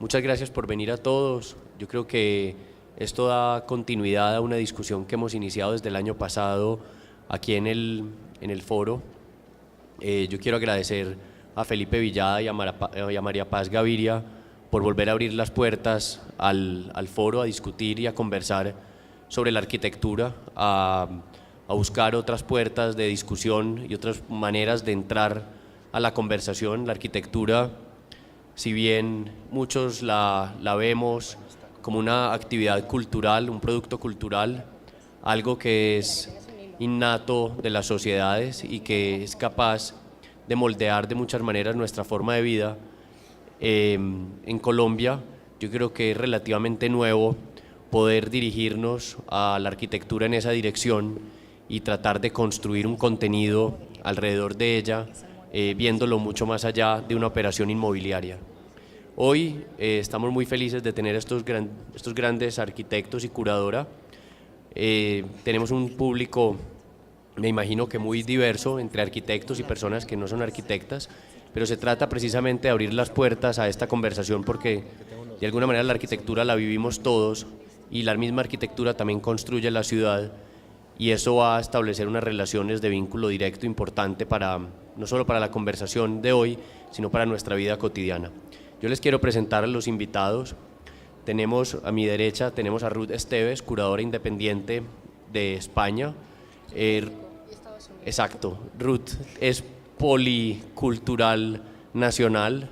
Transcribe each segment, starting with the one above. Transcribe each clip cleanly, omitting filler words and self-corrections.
Muchas gracias por venir a todos. Yo creo que esto da continuidad a una discusión que hemos iniciado desde el año pasado aquí en el foro. Yo quiero agradecer a Felipe Villada y a María Paz Gaviria por volver a abrir las puertas al foro, a discutir y a conversar sobre la arquitectura, a buscar otras puertas de discusión y otras maneras de entrar a la conversación. La arquitectura, si bien muchos la vemos como una actividad cultural, un producto cultural, algo que es innato de las sociedades y que es capaz de moldear de muchas maneras nuestra forma de vida, en Colombia yo creo que es relativamente nuevo poder dirigirnos a la arquitectura en esa dirección y tratar de construir un contenido alrededor de ella, viéndolo mucho más allá de una operación inmobiliaria. Hoy estamos muy felices de tener estos grandes arquitectos y curadora. Tenemos un público, me imagino que muy diverso, entre arquitectos y personas que no son arquitectas, pero se trata precisamente de abrir las puertas a esta conversación porque de alguna manera la arquitectura la vivimos todos y la misma arquitectura también construye la ciudad, y eso va a establecer unas relaciones de vínculo directo importante no solo para la conversación de hoy, sino para nuestra vida cotidiana. Yo les quiero presentar a los invitados. Tenemos a mi derecha, tenemos a Ruth Esteves, curadora independiente de España. Exacto, Ruth es policultural nacional,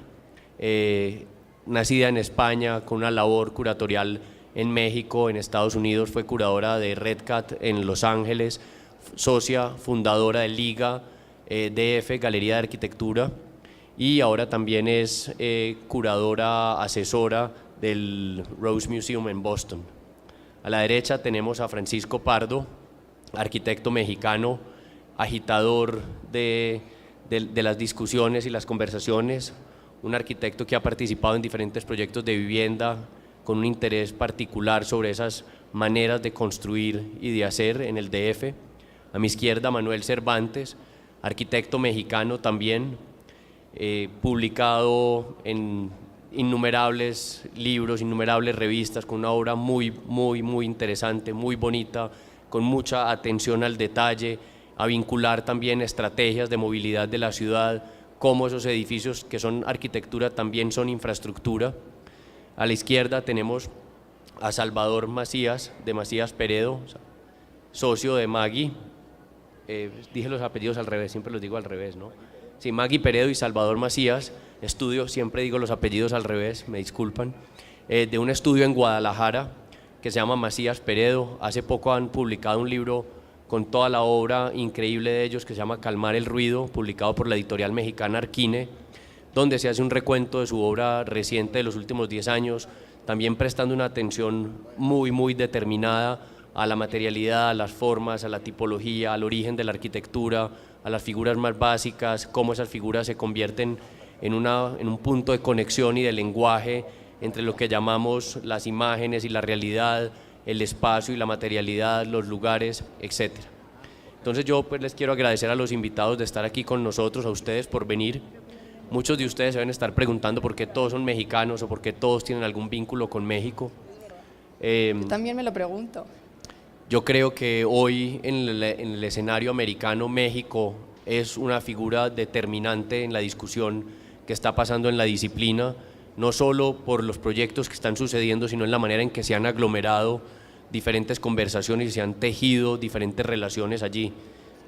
nacida en España, con una labor curatorial en México, en Estados Unidos, fue curadora de Red Cat en Los Ángeles, socia fundadora de Liga DF, Galería de Arquitectura, y ahora también es curadora asesora del Rose Museum en Boston. A la derecha tenemos a Francisco Pardo, arquitecto mexicano, agitador de las discusiones y las conversaciones, un arquitecto que ha participado en diferentes proyectos de vivienda con un interés particular sobre esas maneras de construir y de hacer en el DF. A mi izquierda, Manuel Cervantes, arquitecto mexicano también, publicado en innumerables libros, innumerables revistas, con una obra muy interesante, muy bonita, con mucha atención al detalle, a vincular también estrategias de movilidad de la ciudad, cómo esos edificios que son arquitectura también son infraestructura. A la izquierda tenemos a Salvador Macías, de Macías Peredo, socio de Magui. Dije los apellidos al revés, siempre los digo al revés, ¿no? Sí, Magui Peredo y Salvador Macías, siempre digo los apellidos al revés, me disculpan, de un estudio en Guadalajara que se llama Macías Peredo. Hace poco han publicado un libro con toda la obra increíble de ellos que se llama Calmar el Ruido, publicado por la editorial mexicana Arquine, donde se hace un recuento de su obra reciente de los últimos 10 años, también prestando una atención muy determinada a la materialidad, a las formas, a la tipología, al origen de la arquitectura, a las figuras más básicas, cómo esas figuras se convierten en un punto de conexión y de lenguaje entre lo que llamamos las imágenes y la realidad, el espacio y la materialidad, los lugares, etc. Entonces yo pues les quiero agradecer a los invitados de estar aquí con nosotros, a ustedes por venir. Muchos de ustedes se deben estar preguntando por qué todos son mexicanos o por qué todos tienen algún vínculo con México. También me lo pregunto. Yo creo que hoy en el escenario americano, México es una figura determinante en la discusión que está pasando en la disciplina, no solo por los proyectos que están sucediendo, sino en la manera en que se han aglomerado diferentes conversaciones y se han tejido diferentes relaciones allí.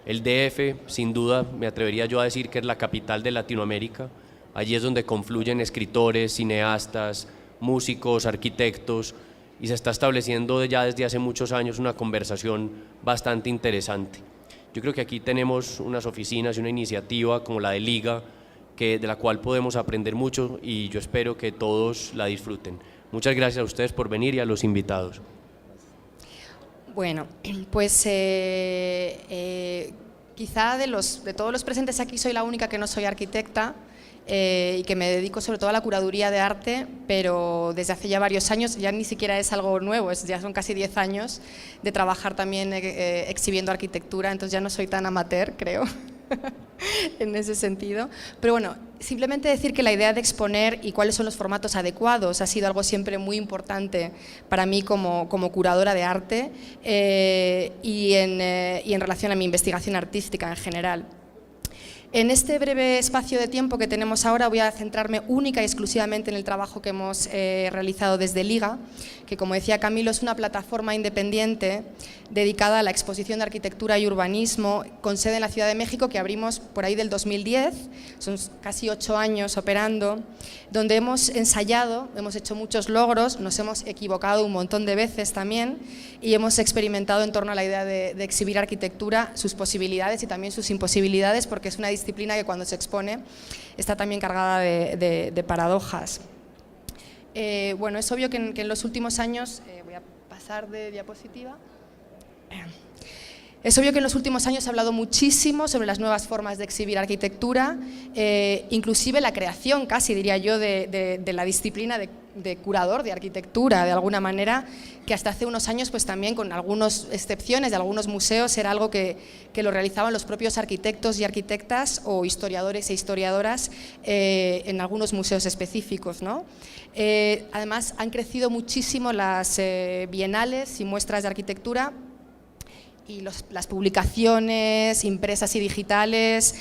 El DF, sin duda, me atrevería yo a decir que es la capital de Latinoamérica. Allí es donde confluyen escritores, cineastas, músicos, arquitectos, y se está estableciendo ya desde hace muchos años una conversación bastante interesante. Yo creo que aquí tenemos unas oficinas y una iniciativa como la de Liga, de la cual podemos aprender mucho, y yo espero que todos la disfruten. Muchas gracias a ustedes por venir y a los invitados. Bueno, pues quizá de todos los presentes aquí soy la única que no soy arquitecta y que me dedico sobre todo a la curaduría de arte, pero desde hace ya varios años, ya ni siquiera es algo nuevo, ya son casi 10 años de trabajar también exhibiendo arquitectura, entonces ya no soy tan amateur, creo. en ese sentido. Pero bueno, simplemente decir que la idea de exponer y cuáles son los formatos adecuados ha sido algo siempre muy importante para mí como curadora de arte y en relación a mi investigación artística en general. En este breve espacio de tiempo que tenemos ahora voy a centrarme única y exclusivamente en el trabajo que hemos realizado desde Liga, que como decía Camilo es una plataforma independiente dedicada a la exposición de arquitectura y urbanismo con sede en la Ciudad de México que abrimos por ahí del 2010, son casi 8 años operando, donde hemos ensayado, hemos hecho muchos logros, nos hemos equivocado un montón de veces también y hemos experimentado en torno a la idea de exhibir arquitectura, sus posibilidades y también sus imposibilidades, porque es una disciplina que cuando se expone está también cargada de paradojas. Bueno, es obvio que en los últimos años, voy a pasar de diapositiva, es obvio que en los últimos años se ha hablado muchísimo sobre las nuevas formas de exhibir arquitectura, inclusive la creación, casi diría yo, de la disciplina de curador de arquitectura, de alguna manera, que hasta hace unos años, pues también con algunas excepciones de algunos museos, era algo que lo realizaban los propios arquitectos y arquitectas o historiadores e historiadoras en algunos museos específicos, ¿no? Además, han crecido muchísimo las bienales y muestras de arquitectura, y las publicaciones impresas y digitales,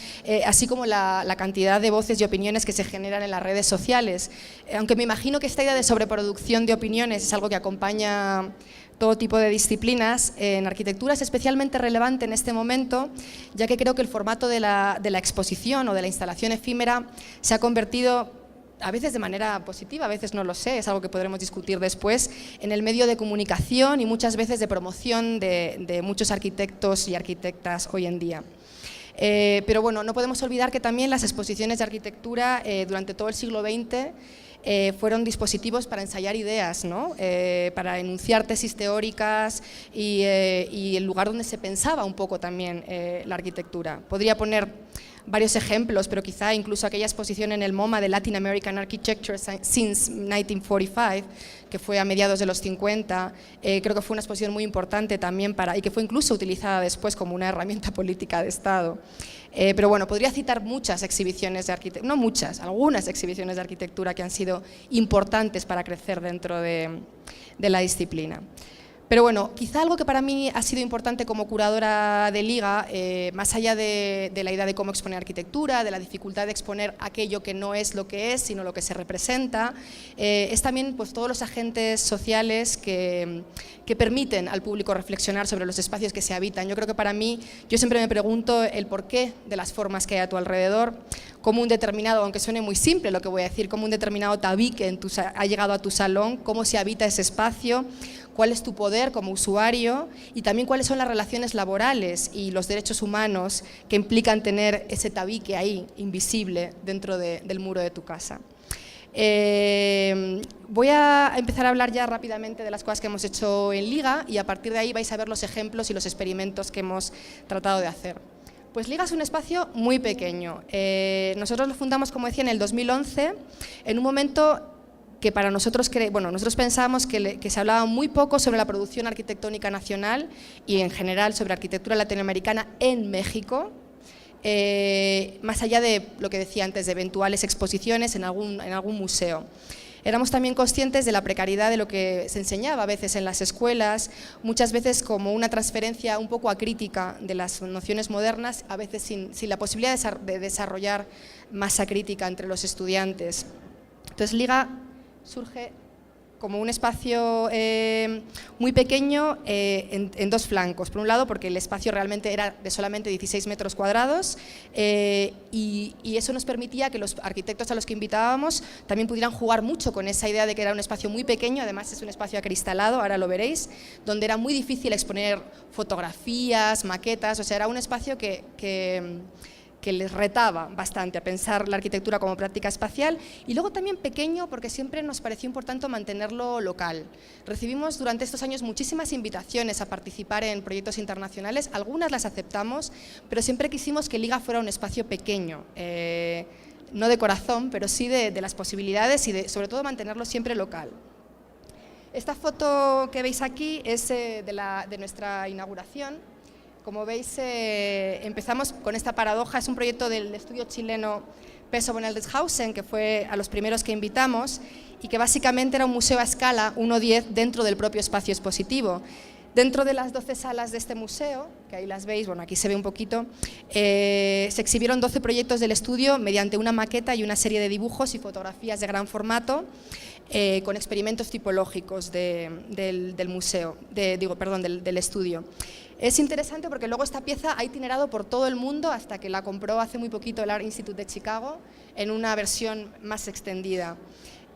así como la cantidad de voces y opiniones que se generan en las redes sociales. Aunque me imagino que esta idea de sobreproducción de opiniones es algo que acompaña todo tipo de disciplinas, en arquitectura es especialmente relevante en este momento, ya que creo que el formato de la exposición o de la instalación efímera se ha convertido, a veces de manera positiva, a veces no lo sé, es algo que podremos discutir después, en el medio de comunicación y muchas veces de promoción de muchos arquitectos y arquitectas hoy en día. Pero bueno, no podemos olvidar que también las exposiciones de arquitectura durante todo el siglo XX fueron dispositivos para ensayar ideas, ¿no? Para enunciar tesis teóricas y el lugar donde se pensaba un poco también la arquitectura. Podría poner varios ejemplos, pero quizá incluso aquella exposición en el MoMA de Latin American Architecture since 1945, que fue a mediados de los 50, creo que fue una exposición muy importante también y que fue incluso utilizada después como una herramienta política de Estado. Pero bueno, podría citar muchas exhibiciones de arquitectura, no muchas, algunas exhibiciones de arquitectura que han sido importantes para crecer dentro de la disciplina. Pero bueno, quizá algo que para mí ha sido importante como curadora de Liga, más allá de la idea de cómo exponer arquitectura, de la dificultad de exponer aquello que no es lo que es, sino lo que se representa, es también pues, todos los agentes sociales que permiten al público reflexionar sobre los espacios que se habitan. Yo creo que para mí, yo siempre me pregunto el porqué de las formas que hay a tu alrededor, cómo un determinado, aunque suene muy simple lo que voy a decir, cómo un determinado tabique ha llegado a tu salón, cómo se habita ese espacio, cuál es tu poder como usuario y también cuáles son las relaciones laborales y los derechos humanos que implican tener ese tabique ahí, invisible, dentro del muro de tu casa. Voy a empezar a hablar ya rápidamente de las cosas que hemos hecho en Liga y a partir de ahí vais a ver los ejemplos y los experimentos que hemos tratado de hacer. Pues Liga es un espacio muy pequeño. Nosotros lo fundamos, como decía, en el 2011, en un momento que para nosotros, nosotros pensábamos que se hablaba muy poco sobre la producción arquitectónica nacional y en general sobre arquitectura latinoamericana en México, más allá de lo que decía antes, de eventuales exposiciones en algún museo. Éramos también conscientes de la precariedad de lo que se enseñaba a veces en las escuelas, muchas veces como una transferencia un poco acrítica de las nociones modernas, a veces sin la posibilidad de desarrollar masa crítica entre los estudiantes. Entonces Liga surge como un espacio muy pequeño en dos flancos. Por un lado, porque el espacio realmente era de solamente 16 metros cuadrados y eso nos permitía que los arquitectos a los que invitábamos también pudieran jugar mucho con esa idea de que era un espacio muy pequeño, además es un espacio acristalado, ahora lo veréis, donde era muy difícil exponer fotografías, maquetas, o sea, era un espacio que les retaba bastante a pensar la arquitectura como práctica espacial y luego también pequeño porque siempre nos pareció importante mantenerlo local. Recibimos durante estos años muchísimas invitaciones a participar en proyectos internacionales, algunas las aceptamos, pero siempre quisimos que Liga fuera un espacio pequeño, no de corazón, pero sí de las posibilidades y sobre todo mantenerlo siempre local. Esta foto que veis aquí es de nuestra inauguración. como veis, empezamos con esta paradoja. Es un proyecto del estudio chileno Peso von Eldeshausen, que fue a los primeros que invitamos, y que básicamente era un museo a escala 1:10 dentro del propio espacio expositivo. Dentro de las 12 salas de este museo, que ahí las veis, bueno, aquí se ve un poquito, se exhibieron 12 proyectos del estudio mediante una maqueta y una serie de dibujos y fotografías de gran formato, con experimentos tipológicos del museo, del estudio. Es interesante porque luego esta pieza ha itinerado por todo el mundo hasta que la compró hace muy poquito el Art Institute de Chicago en una versión más extendida.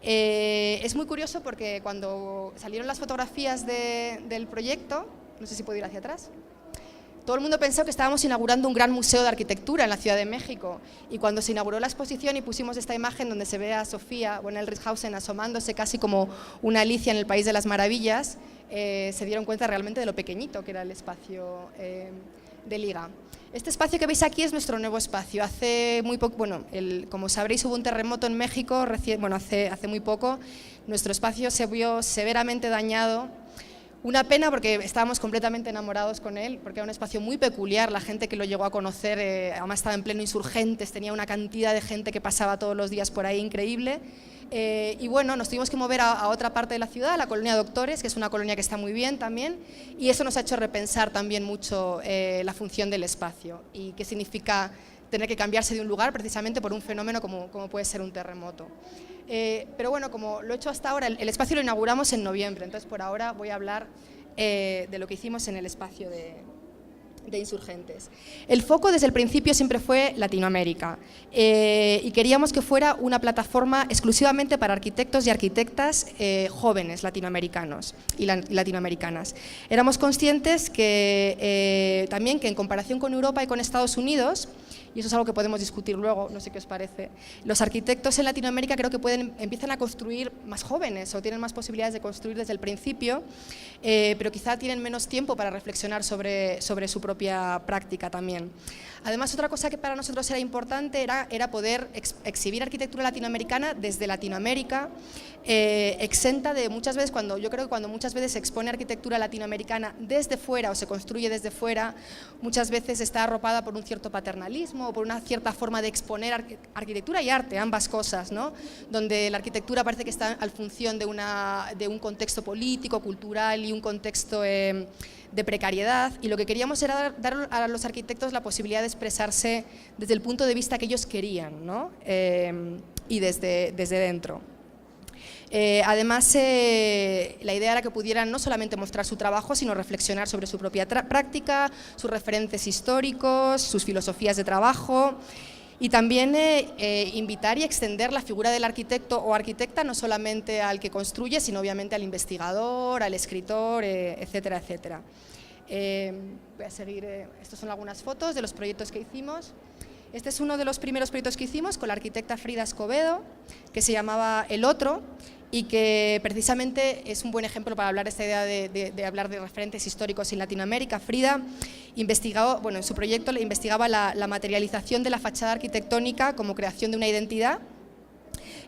Es muy curioso porque cuando salieron las fotografías del proyecto, no sé si puedo ir hacia atrás, todo el mundo pensó que estábamos inaugurando un gran museo de arquitectura en la Ciudad de México, y cuando se inauguró la exposición y pusimos esta imagen donde se ve a Sofía von Eldeshausen asomándose casi como una Alicia en el País de las Maravillas, se dieron cuenta realmente de lo pequeñito que era el espacio de Liga. Este espacio que veis aquí es nuestro nuevo espacio. Hace muy poco, bueno, como sabréis, hubo un terremoto en México, hace muy poco. Nuestro espacio se vio severamente dañado. Una pena porque estábamos completamente enamorados con él, porque era un espacio muy peculiar. La gente que lo llegó a conocer, además estaba en pleno Insurgentes, tenía una cantidad de gente que pasaba todos los días por ahí increíble. Y bueno, nos tuvimos que mover a otra parte de la ciudad, a la colonia Doctores, que es una colonia que está muy bien también, y eso nos ha hecho repensar también mucho la función del espacio y qué significa tener que cambiarse de un lugar precisamente por un fenómeno como puede ser un terremoto. Pero bueno, como lo he hecho hasta ahora, el espacio lo inauguramos en noviembre, entonces por ahora voy a hablar de lo que hicimos en el espacio de Insurgentes. El foco desde el principio siempre fue Latinoamérica, y queríamos que fuera una plataforma exclusivamente para arquitectos y arquitectas jóvenes latinoamericanos y latinoamericanas. Éramos conscientes que también que en comparación con Europa y con Estados Unidos, y eso es algo que podemos discutir luego, no sé qué os parece, los arquitectos en Latinoamérica creo que empiezan a construir más jóvenes o tienen más posibilidades de construir desde el principio, pero quizá tienen menos tiempo para reflexionar sobre su propia práctica también. Además, otra cosa que para nosotros era importante era poder exhibir arquitectura latinoamericana desde Latinoamérica, exenta de muchas veces, yo creo que cuando muchas veces se expone arquitectura latinoamericana desde fuera o se construye desde fuera, muchas veces está arropada por un cierto paternalismo o por una cierta forma de exponer arquitectura y arte, ambas cosas, ¿no? Donde la arquitectura parece que está en función de un contexto político, cultural y un contexto de precariedad, y lo que queríamos era dar a los arquitectos la posibilidad de expresarse desde el punto de vista que ellos querían, ¿no? Y desde dentro. Además, la idea era que pudieran no solamente mostrar su trabajo, sino reflexionar sobre su propia práctica, sus referentes históricos, sus filosofías de trabajo, y también invitar y extender la figura del arquitecto o arquitecta no solamente al que construye, sino obviamente al investigador, al escritor, etcétera, etcétera. Voy a seguir, estas son algunas fotos de los proyectos que hicimos. Este es uno de los primeros proyectos que hicimos con la arquitecta Frida Escobedo, que se llamaba El Otro, y que precisamente es un buen ejemplo para hablar de esta idea de hablar de referentes históricos en Latinoamérica. Frida investigaba, bueno, en su proyecto investigaba la materialización de la fachada arquitectónica como creación de una identidad,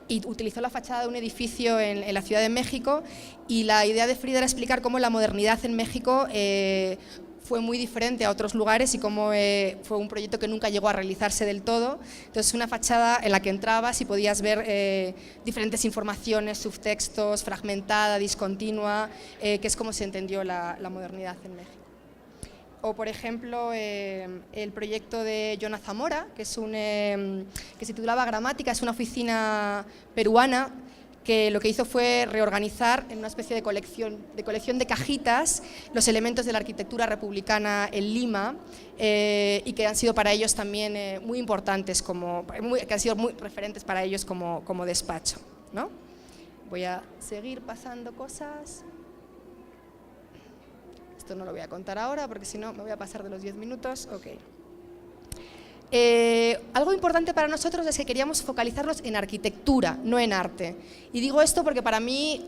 y utilizó la fachada de un edificio en la Ciudad de México, y la idea de Frida era explicar cómo la modernidad en México fue muy diferente a otros lugares y cómo fue un proyecto que nunca llegó a realizarse del todo. Entonces, una fachada en la que entrabas y podías ver diferentes informaciones, subtextos, fragmentada, discontinua, que es como se entendió la modernidad en México. O, por ejemplo, el proyecto de Jonah Zamora, que se titulaba Gramática, es una oficina peruana que lo que hizo fue reorganizar en una especie de colección de cajitas los elementos de la arquitectura republicana en Lima, y que han sido para ellos también muy importantes, que han sido muy referentes para ellos como despacho, ¿no? Voy a seguir pasando cosas. Esto no lo voy a contar ahora porque si no me voy a pasar de los 10 minutos. Okay. Algo importante para nosotros es que queríamos focalizarnos en arquitectura, no en arte. Y digo esto porque para mí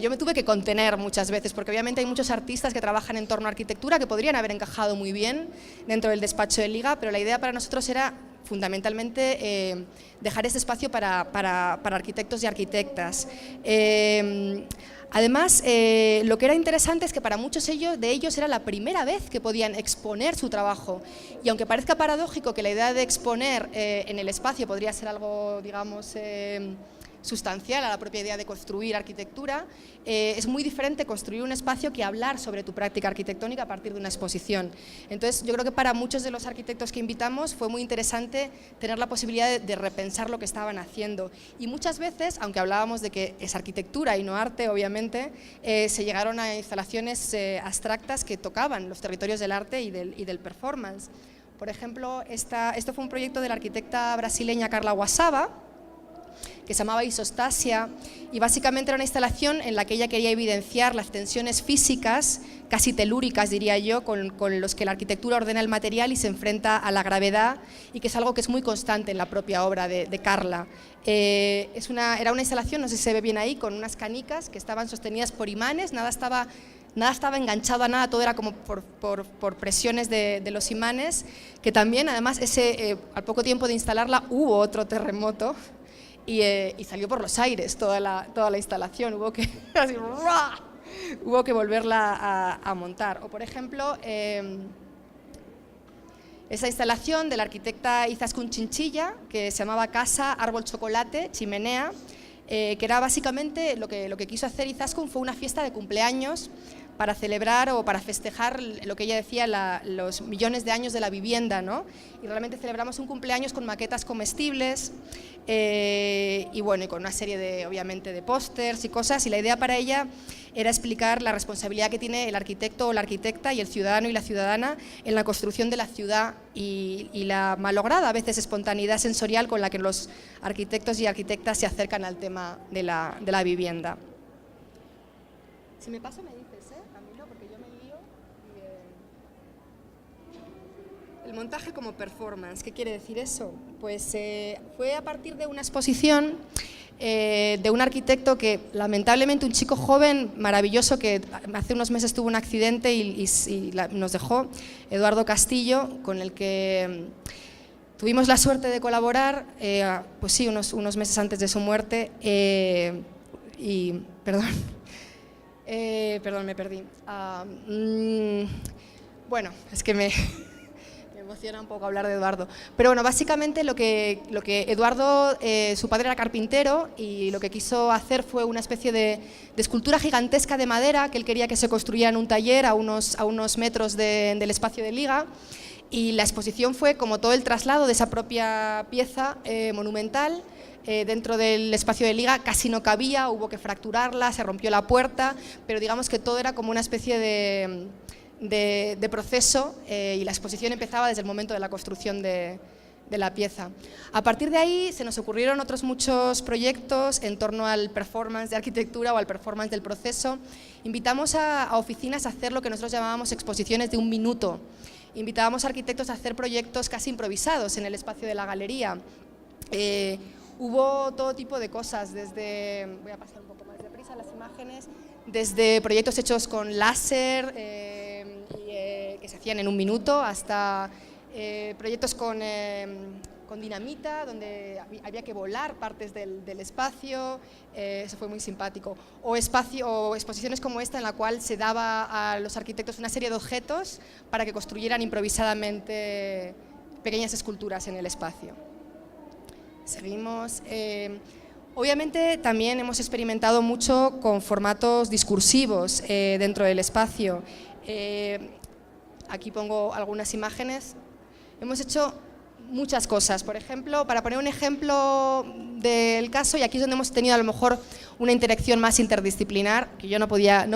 yo me tuve que contener muchas veces, porque obviamente hay muchos artistas que trabajan en torno a arquitectura que podrían haber encajado muy bien dentro del despacho de Liga, pero la idea para nosotros era fundamentalmente dejar ese espacio para arquitectos y arquitectas. Además, lo que era interesante es que para muchos de ellos era la primera vez que podían exponer su trabajo. Y aunque parezca paradójico que la idea de exponer en el espacio podría ser algo, digamos, sustancial a la propia idea de construir arquitectura, es muy diferente construir un espacio que hablar sobre tu práctica arquitectónica a partir de una exposición. Entonces, yo creo que para muchos de los arquitectos que invitamos fue muy interesante tener la posibilidad de repensar lo que estaban haciendo. Y muchas veces, aunque hablábamos de que es arquitectura y no arte, obviamente, se llegaron a instalaciones abstractas que tocaban los territorios del arte y del performance. Por ejemplo, esto fue un proyecto de la arquitecta brasileña Carla Wassaba, que se llamaba Isostasia, y básicamente era una instalación en la que ella quería evidenciar las tensiones físicas, casi telúricas diría yo, con los que la arquitectura ordena el material y se enfrenta a la gravedad, y que es algo que es muy constante en la propia obra de Carla. Era una instalación, no sé si se ve bien ahí, con unas canicas que estaban sostenidas por imanes, nada estaba enganchado a nada, todo era como por presiones de los imanes, que también, además, al poco tiempo de instalarla hubo otro terremoto, y salió por los aires toda la instalación, hubo que volverla a montar. O por ejemplo, esa instalación de la arquitecta Izaskun Chinchilla, que se llamaba Casa, Árbol, Chocolate, Chimenea, que era básicamente lo que quiso hacer Izaskun fue una fiesta de cumpleaños para celebrar o para festejar lo que ella decía, los millones de años de la vivienda, ¿no? Y realmente celebramos un cumpleaños con maquetas comestibles y bueno, y con una serie obviamente de pósters y cosas, y la idea para ella era explicar la responsabilidad que tiene el arquitecto o la arquitecta y el ciudadano y la ciudadana en la construcción de la ciudad y la malograda a veces espontaneidad sensorial con la que los arquitectos y arquitectas se acercan al tema de la vivienda. Si me paso me dices, a mí no, porque yo me lío. El montaje como performance, ¿qué quiere decir eso? Pues fue a partir de una exposición de un arquitecto que, lamentablemente, un chico joven, maravilloso, que hace unos meses tuvo un accidente y nos dejó, Eduardo Castillo, con el que tuvimos la suerte de colaborar, pues sí, unos meses antes de su muerte, perdón, me perdí. Bueno, es que me emociona un poco hablar de Eduardo. Pero bueno, básicamente lo que Eduardo, su padre era carpintero, y lo que quiso hacer fue una especie de escultura gigantesca de madera que él quería que se construyera en un taller a unos metros del espacio de Liga. Y la exposición fue como todo el traslado de esa propia pieza monumental. Dentro del espacio de Liga casi no cabía, hubo que fracturarla, se rompió la puerta, pero digamos que todo era como una especie de proceso, y la exposición empezaba desde el momento de la construcción de la pieza. A partir de ahí se nos ocurrieron otros muchos proyectos en torno al performance de arquitectura o al performance del proceso. Invitamos a oficinas a hacer lo que nosotros llamábamos exposiciones de un minuto. Invitábamos a arquitectos a hacer proyectos casi improvisados en el espacio de la galería. Hubo todo tipo de cosas, voy a pasar un poco más deprisa las imágenes, desde proyectos hechos con láser, que se hacían en un minuto, hasta proyectos con dinamita, donde había que volar partes del espacio, eso fue muy simpático. O exposiciones como esta, en la cual se daba a los arquitectos una serie de objetos para que construyeran improvisadamente pequeñas esculturas en el espacio. Seguimos. Obviamente también hemos experimentado mucho con formatos discursivos dentro del espacio. Aquí pongo algunas imágenes. Hemos hecho muchas cosas. Por ejemplo, para poner un ejemplo del caso, y aquí es donde hemos tenido a lo mejor una interacción más interdisciplinar, que yo no podía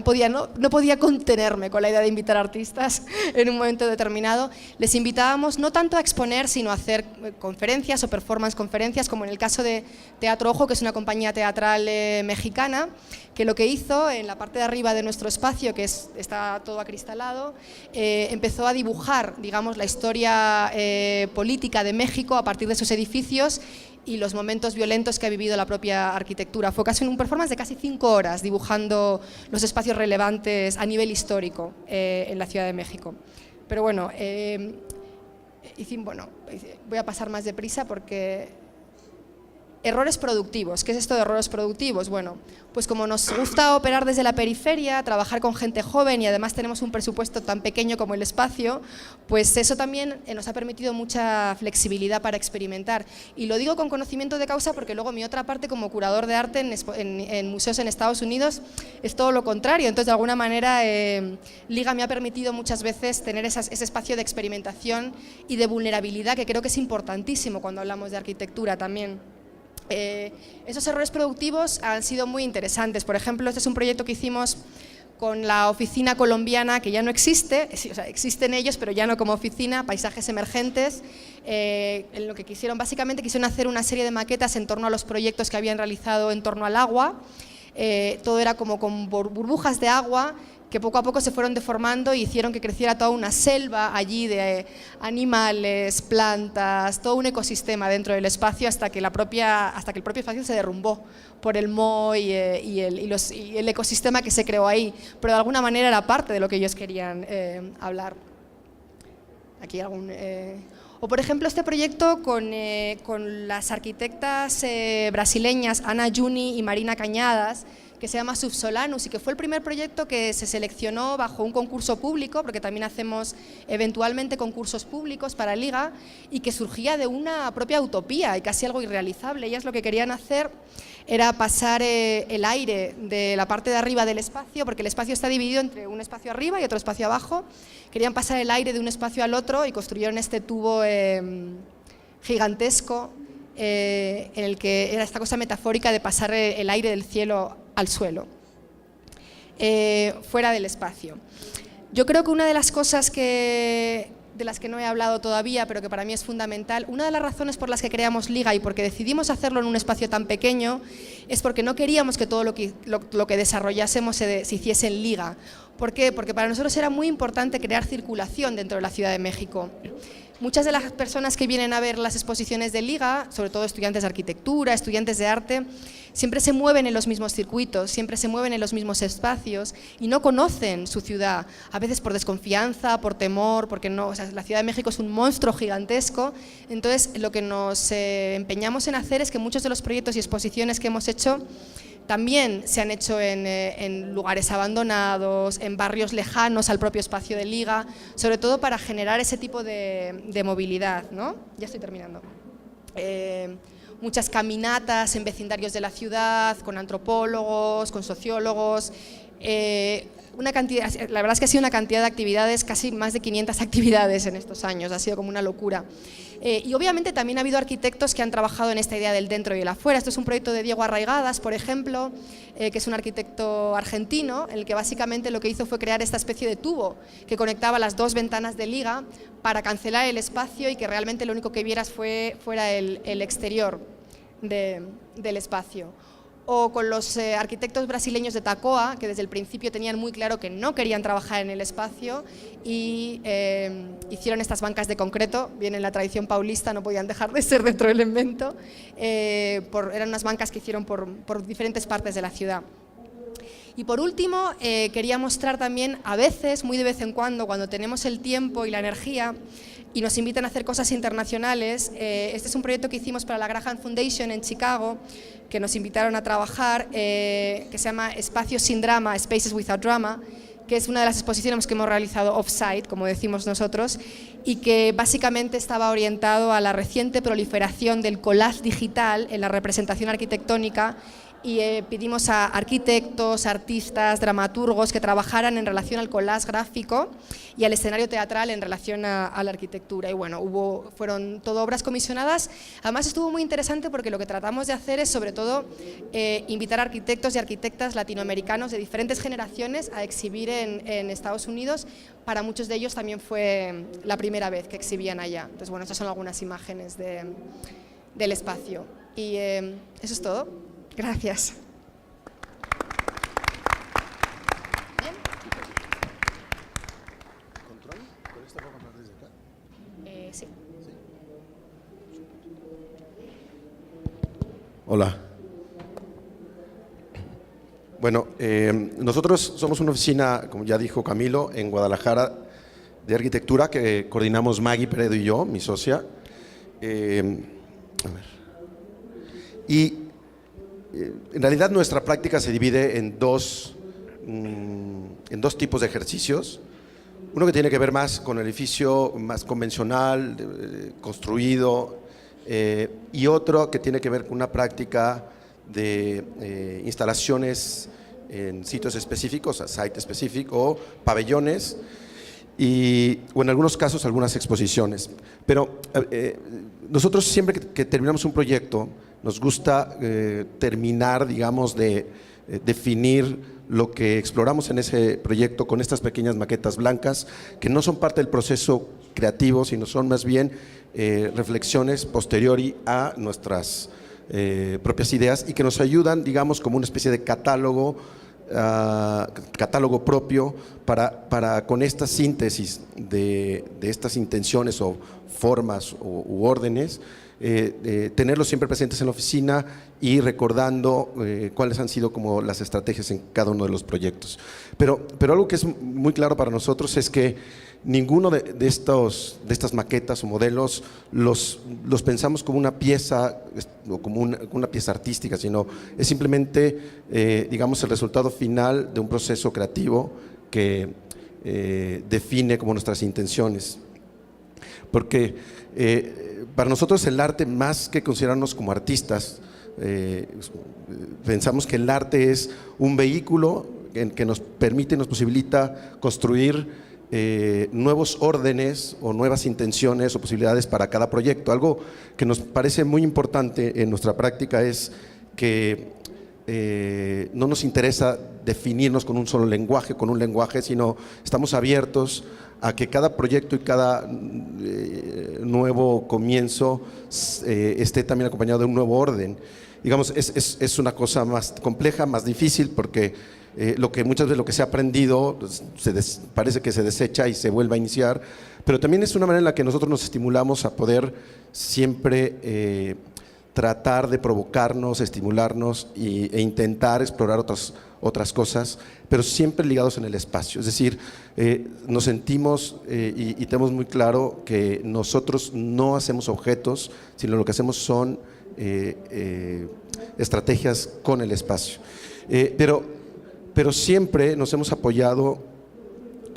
contenerme con la idea de invitar artistas en un momento determinado. Les invitábamos no tanto a exponer, sino a hacer conferencias o performance conferencias, como en el caso de Teatro Ojo, que es una compañía teatral mexicana, que lo que hizo en la parte de arriba de nuestro espacio, que está todo acristalado, empezó a dibujar, digamos, la historia política de México a partir de sus edificios y los momentos violentos que ha vivido la propia arquitectura. Fue casi un performance de casi 5 horas dibujando los espacios relevantes a nivel histórico en la Ciudad de México. Pero bueno, voy a pasar más deprisa porque Errores productivos. ¿Qué es esto de errores productivos? Bueno, pues como nos gusta operar desde la periferia, trabajar con gente joven y además tenemos un presupuesto tan pequeño como el espacio, pues eso también nos ha permitido mucha flexibilidad para experimentar. Y lo digo con conocimiento de causa porque luego mi otra parte como curador de arte en museos en Estados Unidos es todo lo contrario. Entonces, de alguna manera, Liga me ha permitido muchas veces tener ese espacio de experimentación y de vulnerabilidad que creo que es importantísimo cuando hablamos de arquitectura también. Esos errores productivos han sido muy interesantes. Por ejemplo, este es un proyecto que hicimos con la oficina colombiana, que ya no existe, o sea, existen ellos, pero ya no como oficina, Paisajes Emergentes, en lo que básicamente quisieron hacer una serie de maquetas en torno a los proyectos que habían realizado en torno al agua. Todo era como con burbujas de agua que poco a poco se fueron deformando y hicieron que creciera toda una selva allí de animales, plantas, todo un ecosistema dentro del espacio hasta que el propio espacio se derrumbó por el moho y el ecosistema que se creó ahí, pero de alguna manera era parte de lo que ellos querían hablar. Aquí o por ejemplo este proyecto con las arquitectas brasileñas Ana Juni y Marina Cañadas, que se llama Subsolanus y que fue el primer proyecto que se seleccionó bajo un concurso público, porque también hacemos eventualmente concursos públicos para Liga, y que surgía de una propia utopía y casi algo irrealizable. Ellas lo que querían hacer era pasar el aire de la parte de arriba del espacio, porque el espacio está dividido entre un espacio arriba y otro espacio abajo. Querían pasar el aire de un espacio al otro y construyeron este tubo gigantesco en el que era esta cosa metafórica de pasar el aire del cielo al suelo, fuera del espacio. Yo creo que una de las cosas de las que no he hablado todavía, pero que para mí es fundamental, una de las razones por las que creamos Liga y porque decidimos hacerlo en un espacio tan pequeño, es porque no queríamos que todo lo que desarrollásemos se hiciese en Liga. ¿Por qué? Porque para nosotros era muy importante crear circulación dentro de la Ciudad de México. Muchas de las personas que vienen a ver las exposiciones de Liga, sobre todo estudiantes de arquitectura, estudiantes de arte, siempre se mueven en los mismos circuitos, siempre se mueven en los mismos espacios y no conocen su ciudad, a veces por desconfianza, por temor, porque no, o sea, la Ciudad de México es un monstruo gigantesco. Entonces, lo que nos empeñamos en hacer es que muchos de los proyectos y exposiciones que hemos hecho también se han hecho en lugares abandonados, en barrios lejanos al propio espacio de Liga, sobre todo para generar ese tipo de movilidad, ¿no? Ya estoy terminando. Muchas caminatas en vecindarios de la ciudad, con antropólogos, con sociólogos, la verdad es que ha sido una cantidad de actividades, casi más de 500 actividades en estos años, ha sido como una locura. Y obviamente también ha habido arquitectos que han trabajado en esta idea del dentro y el afuera. Esto es un proyecto de Diego Arraigadas, por ejemplo, que es un arquitecto argentino, el que básicamente lo que hizo fue crear esta especie de tubo que conectaba las dos ventanas de Liga para cancelar el espacio y que realmente lo único que vieras fuera el exterior del espacio. O con los arquitectos brasileños de Tacoa, que desde el principio tenían muy claro que no querían trabajar en el espacio y hicieron estas bancas de concreto, bien en la tradición paulista, no podían dejar de ser dentro del invento, eran unas bancas que hicieron por diferentes partes de la ciudad. Y por último, quería mostrar también, a veces, muy de vez en cuando tenemos el tiempo y la energía y nos invitan a hacer cosas internacionales, este es un proyecto que hicimos para la Graham Foundation en Chicago, que nos invitaron a trabajar, que se llama Espacios sin drama, Spaces Without Drama, que es una de las exposiciones que hemos realizado off-site, como decimos nosotros, y que básicamente estaba orientado a la reciente proliferación del collage digital en la representación arquitectónica, y pedimos a arquitectos, artistas, dramaturgos que trabajaran en relación al collage gráfico y al escenario teatral en relación a la arquitectura. Y bueno, fueron todo obras comisionadas. Además estuvo muy interesante porque lo que tratamos de hacer es sobre todo invitar a arquitectos y arquitectas latinoamericanos de diferentes generaciones a exhibir en Estados Unidos. Para muchos de ellos también fue la primera vez que exhibían allá. Entonces bueno, estas son algunas imágenes del espacio. Y eso es todo. Gracias. ¿Bien? ¿Control? ¿Con esto puedo hablar desde acá? Sí. Hola. Bueno, nosotros somos una oficina, como ya dijo Camilo, en Guadalajara de arquitectura que coordinamos Maggie Peredo y yo, mi socia. A ver. Y en realidad nuestra práctica se divide en dos tipos de ejercicios. Uno que tiene que ver más con el edificio más convencional, construido, y otro que tiene que ver con una práctica de instalaciones en sitios específicos, site específico, o pabellones, o en algunos casos algunas exposiciones. Pero nosotros siempre que terminamos un proyecto nos gusta terminar, digamos, de definir lo que exploramos en ese proyecto con estas pequeñas maquetas blancas que no son parte del proceso creativo, sino son más bien reflexiones posteriori a nuestras propias ideas y que nos ayudan, digamos, como una especie de catálogo propio para con esta síntesis de estas intenciones o formas u órdenes, tenerlos siempre presentes en la oficina y recordando cuáles han sido como las estrategias en cada uno de los proyectos. Pero algo que es muy claro para nosotros es que ninguno de estas maquetas o modelos los pensamos como una pieza o como una pieza artística, sino es simplemente, digamos, el resultado final de un proceso creativo que define como nuestras intenciones. Porque para nosotros el arte, más que considerarnos como artistas, pensamos que el arte es un vehículo que nos permite, nos posibilita construir nuevos órdenes o nuevas intenciones o posibilidades para cada proyecto. Algo que nos parece muy importante en nuestra práctica es que no nos interesa definirnos con un solo lenguaje, con un lenguaje, sino estamos abiertos a que cada proyecto y cada nuevo comienzo esté también acompañado de un nuevo orden. Digamos, es una cosa más compleja, más difícil, porque muchas veces lo que se ha aprendido parece que se desecha y se vuelve a iniciar, pero también es una manera en la que nosotros nos estimulamos a poder siempre tratar de provocarnos, estimularnos e intentar explorar otras cosas, pero siempre ligados en el espacio. Es decir, nos sentimos y tenemos muy claro que nosotros no hacemos objetos, sino lo que hacemos son estrategias con el espacio. Pero siempre nos hemos apoyado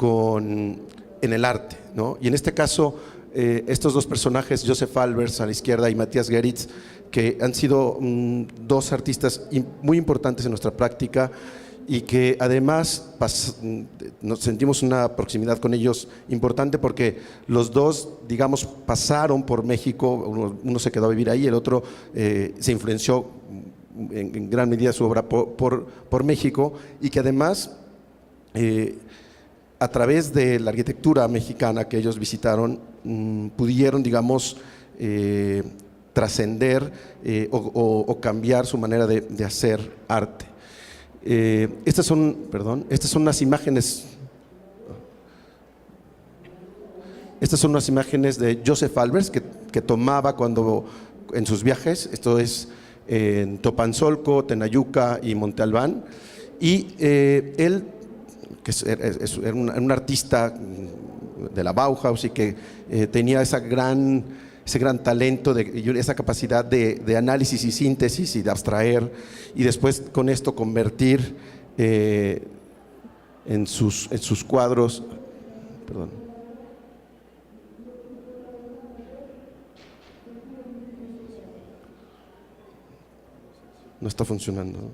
en el arte, ¿no? Y en este caso, estos dos personajes, Josef Albers a la izquierda y Matthias Geritz, que han sido dos artistas muy importantes en nuestra práctica y que además nos sentimos una proximidad con ellos importante porque los dos, digamos, pasaron por México, uno se quedó a vivir ahí, el otro se influenció en gran medida su obra por México, y que además a través de la arquitectura mexicana que ellos visitaron pudieron, digamos, trascender o cambiar su manera de hacer arte. Estas son unas imágenes. Estas son unas imágenes de Josef Albers que tomaba en sus viajes. Esto es en Topanzolco, Tenayuca y Monte Albán. Y él, que era un artista de la Bauhaus y que tenía ese gran talento, esa capacidad de análisis y síntesis y de abstraer, y después con esto convertir en sus cuadros. Perdón. No está funcionando.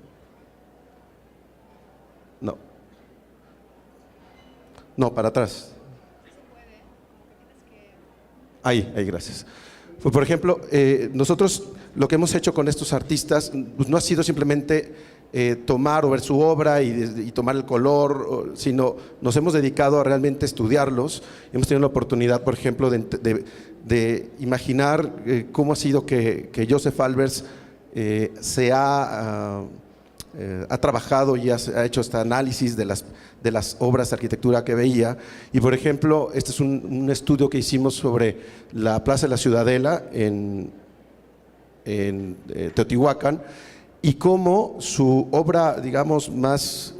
No, para atrás. Ahí, gracias. Pues, por ejemplo, nosotros lo que hemos hecho con estos artistas pues, no ha sido simplemente tomar o ver su obra y tomar el color, sino nos hemos dedicado a realmente estudiarlos. Hemos tenido la oportunidad, por ejemplo, de imaginar cómo ha sido que Josef Albers ha trabajado y ha hecho este análisis de las obras de arquitectura que veía. Y por ejemplo, este es un estudio que hicimos sobre la Plaza de la Ciudadela en Teotihuacán, y cómo su obra, digamos, más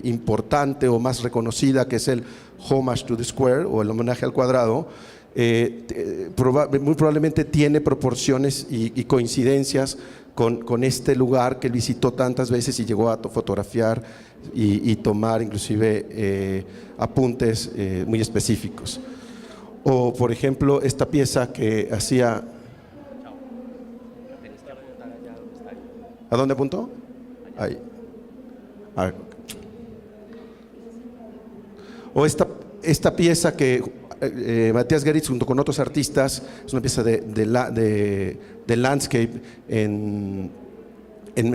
importante o más reconocida, que es el Homage to the Square, o el homenaje al cuadrado, muy probablemente tiene proporciones y coincidencias con este lugar que él visitó tantas veces y llegó a fotografiar y tomar inclusive apuntes muy específicos. O, por ejemplo, esta pieza que hacía... ¿A dónde apuntó? Ahí. Ah. O esta pieza que Matías Geritz junto con otros artistas, es una pieza de landscape en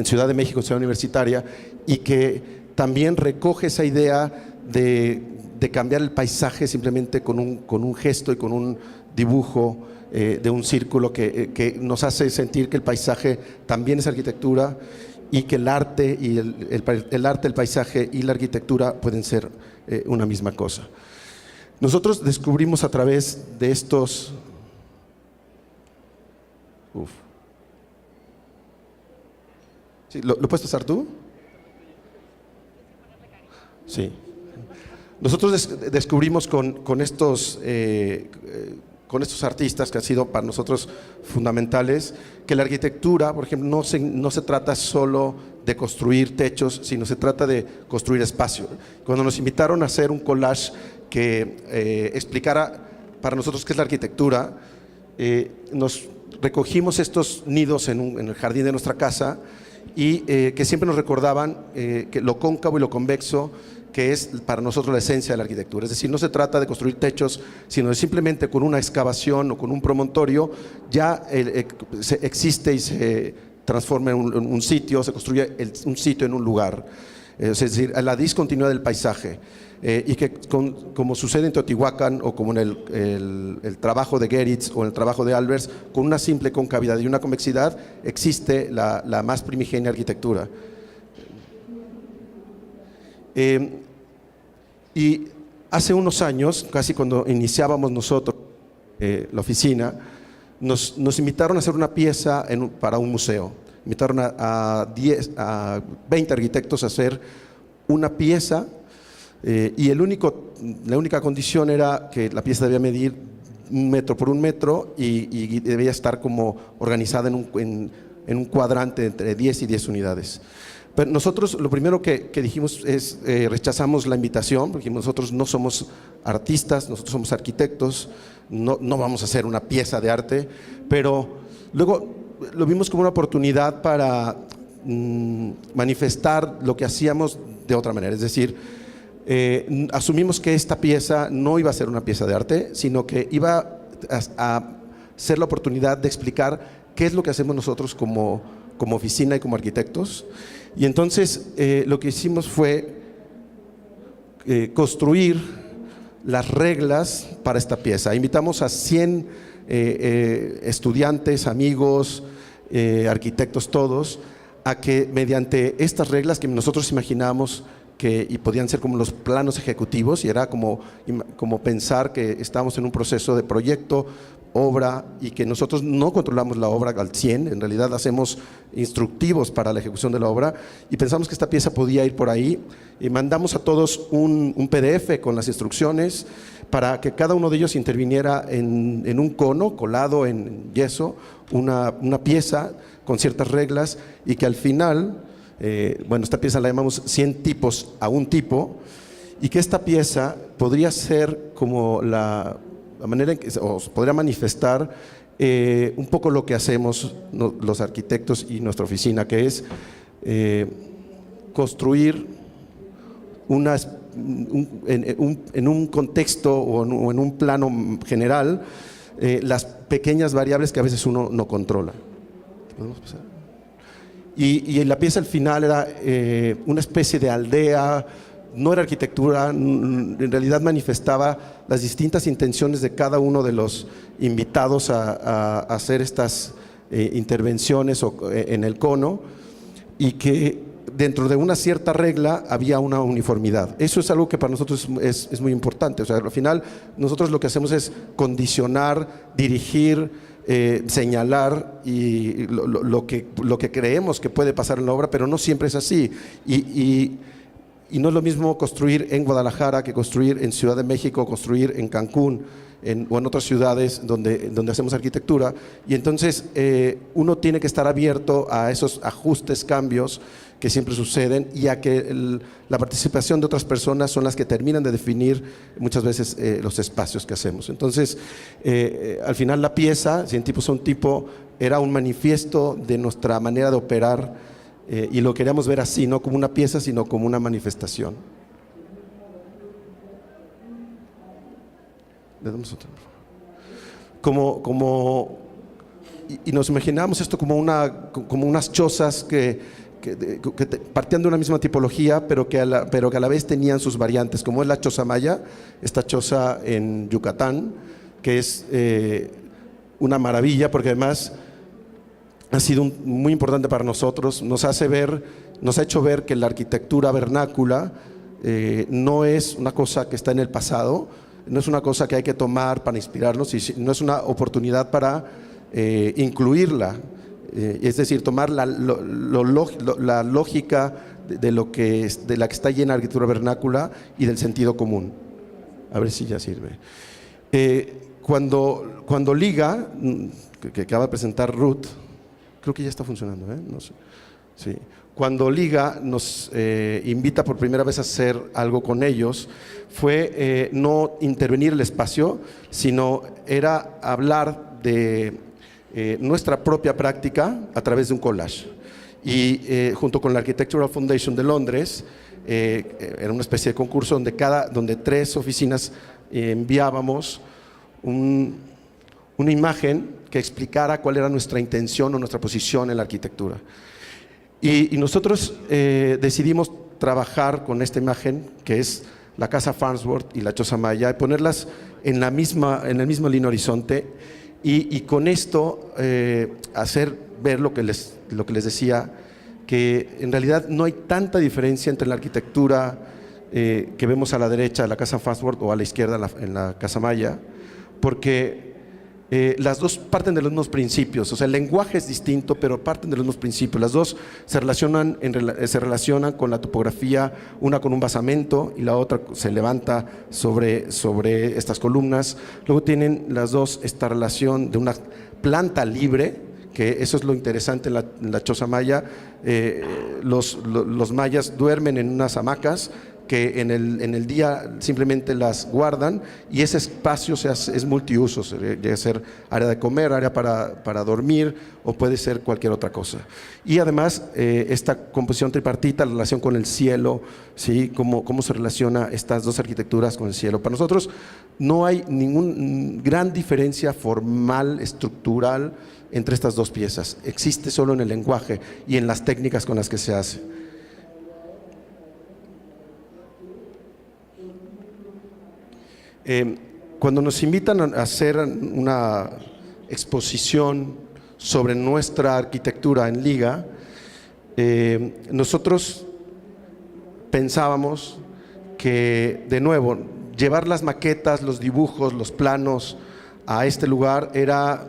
Ciudad de México, en Ciudad Universitaria, y que también recoge esa idea de cambiar el paisaje simplemente con un gesto y con un dibujo de un círculo que nos hace sentir que el paisaje también es arquitectura y que el arte, y el arte, el paisaje y la arquitectura pueden ser una misma cosa. Nosotros descubrimos a través de estos... ¿Sí? ¿Lo puedes pasar tú? Sí. Nosotros descubrimos con estos artistas que han sido para nosotros fundamentales, que la arquitectura, por ejemplo, no se trata solo de construir techos, sino se trata de construir espacio. Cuando nos invitaron a hacer un collage que explicara para nosotros qué es la arquitectura, nos recogimos estos nidos en el jardín de nuestra casa y que siempre nos recordaban que lo cóncavo y lo convexo, que es para nosotros la esencia de la arquitectura. Es decir, no se trata de construir techos, sino de simplemente con una excavación o con un promontorio ya existe y se transforma en un sitio, se construye un sitio en un lugar. Es decir, la discontinuidad del paisaje. Y que como sucede en Teotihuacán o como en el trabajo de Geritz o en el trabajo de Albers, con una simple concavidad y una convexidad existe la más primigenia arquitectura. Y hace unos años, casi cuando iniciábamos nosotros la oficina, nos invitaron a hacer una pieza para un museo. Invitaron a 20 arquitectos a hacer una pieza y la única condición era que la pieza debía medir 1 metro por 1 metro y debía estar como organizada en un cuadrante entre 10 y 10 unidades. Pero nosotros lo primero que dijimos es rechazamos la invitación, porque nosotros no somos artistas, nosotros somos arquitectos, no vamos a hacer una pieza de arte, pero luego lo vimos como una oportunidad para manifestar lo que hacíamos de otra manera. Es decir, asumimos que esta pieza no iba a ser una pieza de arte, sino que iba a ser la oportunidad de explicar qué es lo que hacemos nosotros como oficina y como arquitectos. Y entonces lo que hicimos fue construir las reglas para esta pieza. Invitamos a 100 estudiantes, amigos, arquitectos todos, a que mediante estas reglas que nosotros imaginábamos y podían ser como los planos ejecutivos, y era como pensar que estábamos en un proceso de proyecto, obra, y que nosotros no controlamos la obra al 100, en realidad hacemos instructivos para la ejecución de la obra, y pensamos que esta pieza podía ir por ahí, y mandamos a todos un PDF con las instrucciones para que cada uno de ellos interviniera en un cono colado en yeso, una pieza con ciertas reglas, y que al final, esta pieza la llamamos 100 tipos a un tipo, y que esta pieza podría ser como la manera en que podría manifestar un poco lo que hacemos los arquitectos y nuestra oficina, que es construir en un contexto o en un plano general las pequeñas variables que a veces uno no controla. ¿Podemos pasar? Y la pieza al final era una especie de aldea. No era arquitectura, en realidad manifestaba las distintas intenciones de cada uno de los invitados a hacer estas intervenciones en el cono, y que dentro de una cierta regla había una uniformidad. Eso es algo que para nosotros es muy importante. O sea, al final nosotros lo que hacemos es condicionar, dirigir, señalar y lo que creemos que puede pasar en la obra, pero no siempre es así. Y y no es lo mismo construir en Guadalajara que construir en Ciudad de México, construir en Cancún o en otras ciudades donde hacemos arquitectura. Y entonces uno tiene que estar abierto a esos ajustes, cambios que siempre suceden, y a que la participación de otras personas son las que terminan de definir muchas veces los espacios que hacemos. Entonces, al final la pieza, Cien tipos a un tipo, era un manifiesto de nuestra manera de operar, y lo queríamos ver así, no como una pieza, sino como una manifestación. Le damos otra. Y nos imaginábamos esto como unas chozas que partían de una misma tipología, pero que a la vez tenían sus variantes, como es la choza maya, esta choza en Yucatán, que es una maravilla, porque además ha sido muy importante para nosotros. Nos ha hecho ver que la arquitectura vernácula no es una cosa que está en el pasado, no es una cosa que hay que tomar para inspirarnos, y no es una oportunidad para incluirla. Es decir, tomar la lógica de la que está llena la arquitectura vernácula y del sentido común. A ver si ya sirve. Cuando liga, que acaba de presentar Ruth, creo que ya está funcionando, no sé. Sí. Cuando Liga nos invita por primera vez a hacer algo con ellos, fue no intervenir el espacio, sino era hablar de nuestra propia práctica a través de un collage. Y junto con la Architectural Foundation de Londres, era una especie de concurso donde 3 oficinas enviábamos una imagen que explicara cuál era nuestra intención o nuestra posición en la arquitectura. Y nosotros decidimos trabajar con esta imagen, que es la Casa Farnsworth y la Choza Maya, y ponerlas en el mismo línea horizonte, y con esto hacer ver lo que les decía, que en realidad no hay tanta diferencia entre la arquitectura que vemos a la derecha de la Casa Farnsworth o a la izquierda en la Casa Maya, porque las dos parten de los mismos principios. O sea, el lenguaje es distinto, pero parten de los mismos principios. Las dos se relacionan con la topografía, una con un basamento y la otra se levanta sobre estas columnas. Luego tienen las dos esta relación de una planta libre, que eso es lo interesante en la choza maya. Los mayas duermen en unas hamacas que en el día simplemente las guardan, y ese espacio es multiuso, debe ser área de comer, área para dormir, o puede ser cualquier otra cosa. Y además esta composición tripartita, la relación con el cielo, ¿sí? Cómo se relaciona estas dos arquitecturas con el cielo. Para nosotros no hay ninguna gran diferencia formal, estructural entre estas dos piezas. Existe solo en el lenguaje y en las técnicas con las que se hace. Cuando nos invitan a hacer una exposición sobre nuestra arquitectura en Liga, nosotros pensábamos que, de nuevo, llevar las maquetas, los dibujos, los planos a este lugar era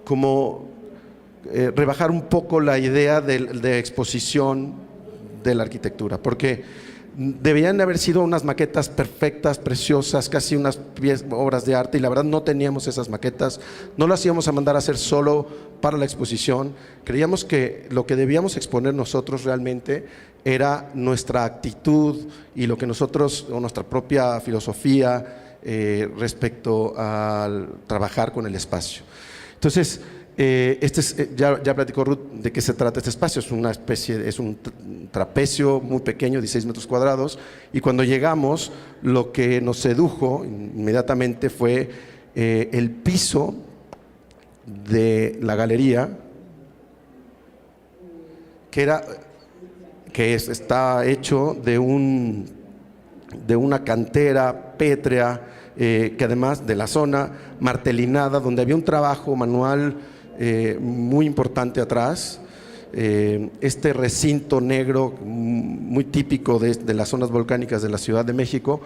como rebajar un poco la idea de exposición de la arquitectura, porque debían de haber sido unas maquetas perfectas, preciosas, casi unas obras de arte, y la verdad no teníamos esas maquetas, no las íbamos a mandar a hacer solo para la exposición. Creíamos que lo que debíamos exponer nosotros realmente era nuestra actitud y lo que nosotros, o nuestra propia filosofía respecto al trabajar con el espacio. Entonces, ya platicó Ruth de qué se trata este espacio. Es un trapecio muy pequeño, 16 metros cuadrados, y cuando llegamos, lo que nos sedujo inmediatamente fue el piso de la galería, está hecho de una cantera pétrea, que además de la zona martelinada, donde había un trabajo manual muy importante atrás. Este recinto negro muy típico de las zonas volcánicas de la Ciudad de México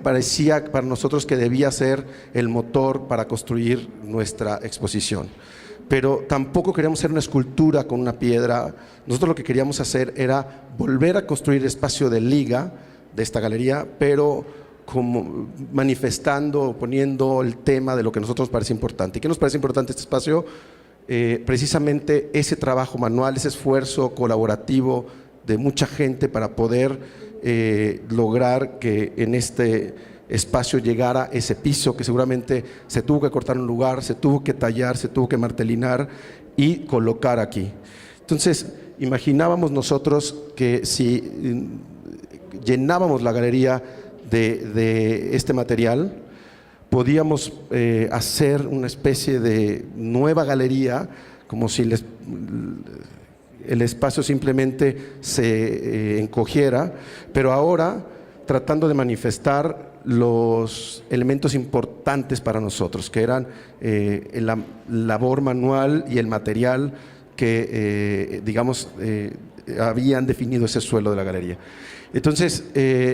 parecía para nosotros que debía ser el motor para construir nuestra exposición. pero tampoco queríamos hacer una escultura con una piedra. Nosotros lo que queríamos hacer era volver a construir el espacio de liga de esta galería, pero como manifestando, poniendo el tema de lo que a nosotros nos parece importante. ¿Y qué nos parece importante este espacio? Precisamente ese trabajo manual, ese esfuerzo colaborativo de mucha gente para poder lograr que en este espacio llegara ese piso que seguramente se tuvo que cortar un lugar, se tuvo que tallar, se tuvo que martelinar y colocar aquí. Entonces, imaginábamos nosotros que si llenábamos la galería de este material, podíamos hacer una especie de nueva galería, como si el espacio simplemente se encogiera, pero ahora tratando de manifestar los elementos importantes para nosotros, que eran la labor manual y el material que, habían definido ese suelo de la galería. Entonces,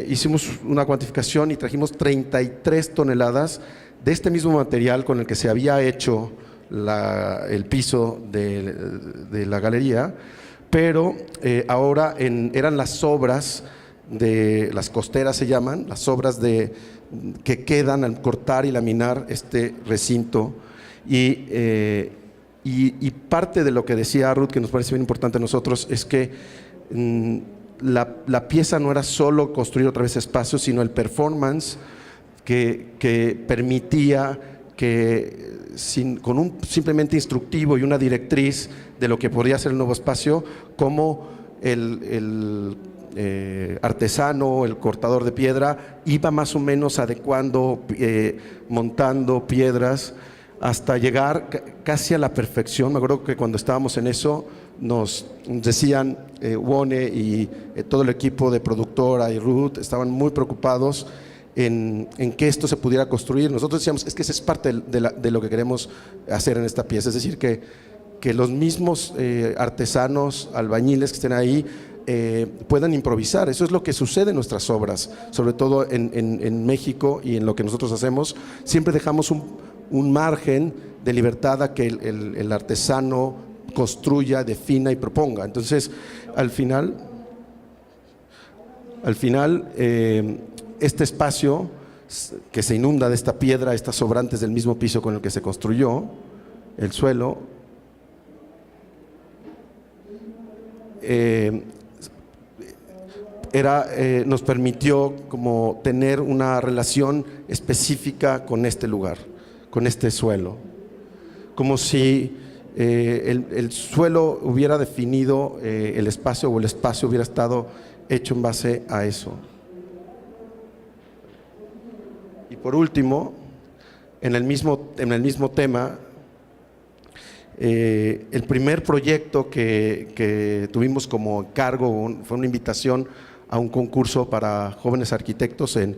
hicimos una cuantificación y trajimos 33 toneladas de este mismo material con el que se había hecho el piso de la galería, pero ahora eran las sobras de las costeras, se llaman, las sobras que quedan al cortar y laminar este recinto. Y parte de lo que decía Ruth, que nos parece bien importante a nosotros, es que la pieza no era solo construir otra vez espacios, sino el performance que permitía que con un simplemente instructivo y una directriz de lo que podría ser el nuevo espacio, como el artesano, el cortador de piedra, iba más o menos adecuando, montando piedras hasta llegar casi a la perfección. Me acuerdo que cuando estábamos en eso nos decían, Wone y todo el equipo de productora y Ruth estaban muy preocupados en que esto se pudiera construir. Nosotros decíamos, es que esa es parte de lo que queremos hacer en esta pieza, es decir, que los mismos artesanos, albañiles que estén ahí puedan improvisar. Eso es lo que sucede en nuestras obras, sobre todo en México, y en lo que nosotros hacemos siempre dejamos un margen de libertad a que el artesano construya, defina y proponga. Entonces, al final este espacio que se inunda de esta piedra, estas sobrantes del mismo piso con el que se construyó el suelo, nos permitió como tener una relación específica con este lugar, con este suelo, como si el suelo hubiera definido el espacio, o el espacio hubiera estado hecho en base a eso. Y por último, en el mismo tema, el primer proyecto que tuvimos como encargo fue una invitación a un concurso para jóvenes arquitectos en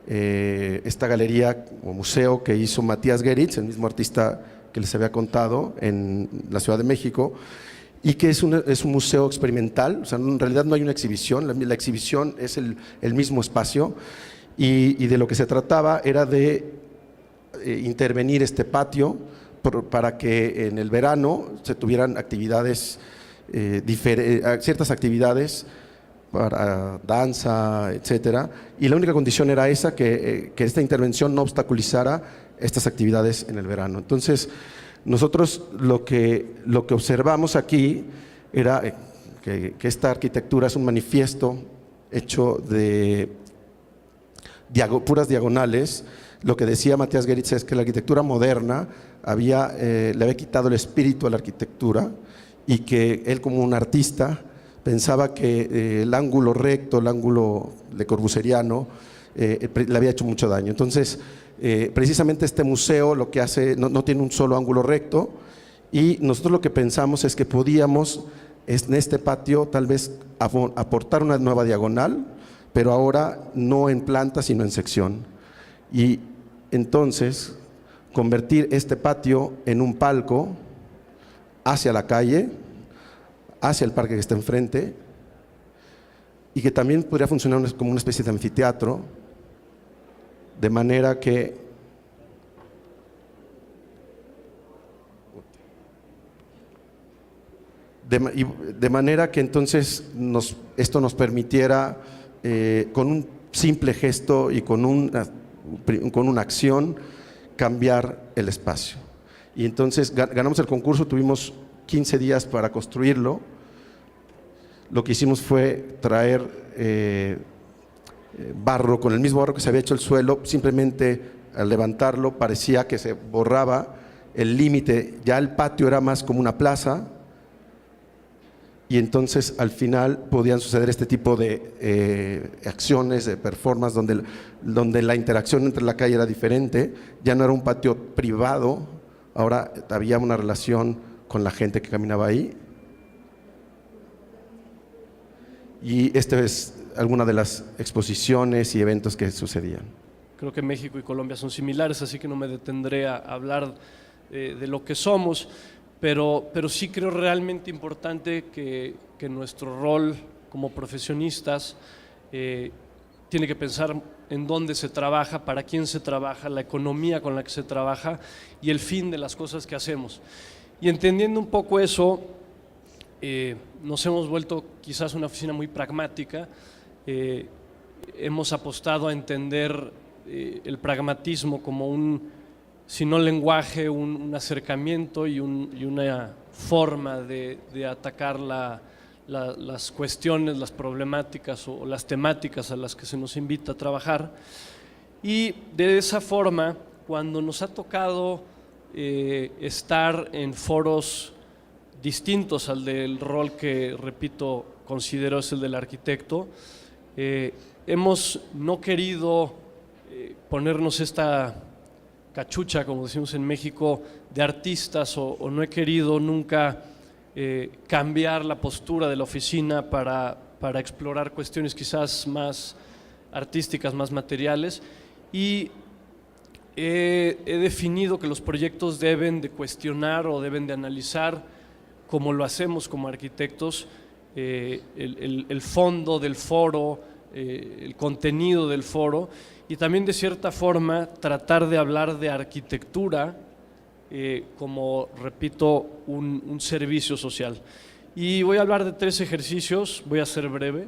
esta galería o museo que hizo Matías Geritz, el mismo artista que les había contado, en la Ciudad de México, y que es un museo experimental. O sea, en realidad no hay una exhibición, la exhibición es el mismo espacio, y de lo que se trataba era de intervenir este patio para que en el verano se tuvieran actividades, ciertas actividades para danza, etcétera, y la única condición era esa, que esta intervención no obstaculizara estas actividades en el verano. Entonces, nosotros lo que observamos aquí era que esta arquitectura es un manifiesto hecho de puras diagonales. Lo que decía Matías Geritz es que la arquitectura moderna le había quitado el espíritu a la arquitectura, y que él, como un artista, pensaba que el ángulo recto, el ángulo le corbuseriano, le había hecho mucho daño. Entonces, precisamente este museo lo que hace, no tiene un solo ángulo recto, y nosotros lo que pensamos es que podíamos en este patio tal vez aportar una nueva diagonal, pero ahora no en planta sino en sección, y entonces convertir este patio en un palco hacia la calle, hacia el parque que está enfrente, y que también podría funcionar como una especie de anfiteatro, de manera que de manera que entonces esto nos permitiera, con un simple gesto y con una acción, cambiar el espacio. Y entonces ganamos el concurso, tuvimos 15 días para construirlo. Lo que hicimos fue traer barro, con el mismo barro que se había hecho el suelo, simplemente al levantarlo parecía que se borraba el límite, ya el patio era más como una plaza, y entonces al final podían suceder este tipo de acciones, de performance, donde la interacción entre la calle era diferente, ya no era un patio privado, ahora había una relación con la gente que caminaba ahí. Y esta es alguna de las exposiciones y eventos que sucedían. Creo que México y Colombia son similares, así que no me detendré a hablar de lo que somos, pero sí creo realmente importante que nuestro rol como profesionistas tiene que pensar en dónde se trabaja, para quién se trabaja, la economía con la que se trabaja y el fin de las cosas que hacemos. Y entendiendo un poco eso, nos hemos vuelto quizás una oficina muy pragmática. Hemos apostado a entender el pragmatismo como si no lenguaje, un acercamiento y una forma de atacar las cuestiones, las problemáticas o las temáticas a las que se nos invita a trabajar. Y de esa forma, cuando nos ha tocado estar en foros distintos al del rol que, repito, considero es el del arquitecto, hemos no querido ponernos esta cachucha, como decimos en México, de artistas o no he querido nunca cambiar la postura de la oficina para explorar cuestiones quizás más artísticas, más materiales, y he definido que los proyectos deben de cuestionar o deben de analizar, como lo hacemos como arquitectos, el fondo del foro, el contenido del foro, y también de cierta forma tratar de hablar de arquitectura como, repito, un servicio social. Y voy a hablar de 3 ejercicios, voy a ser breve,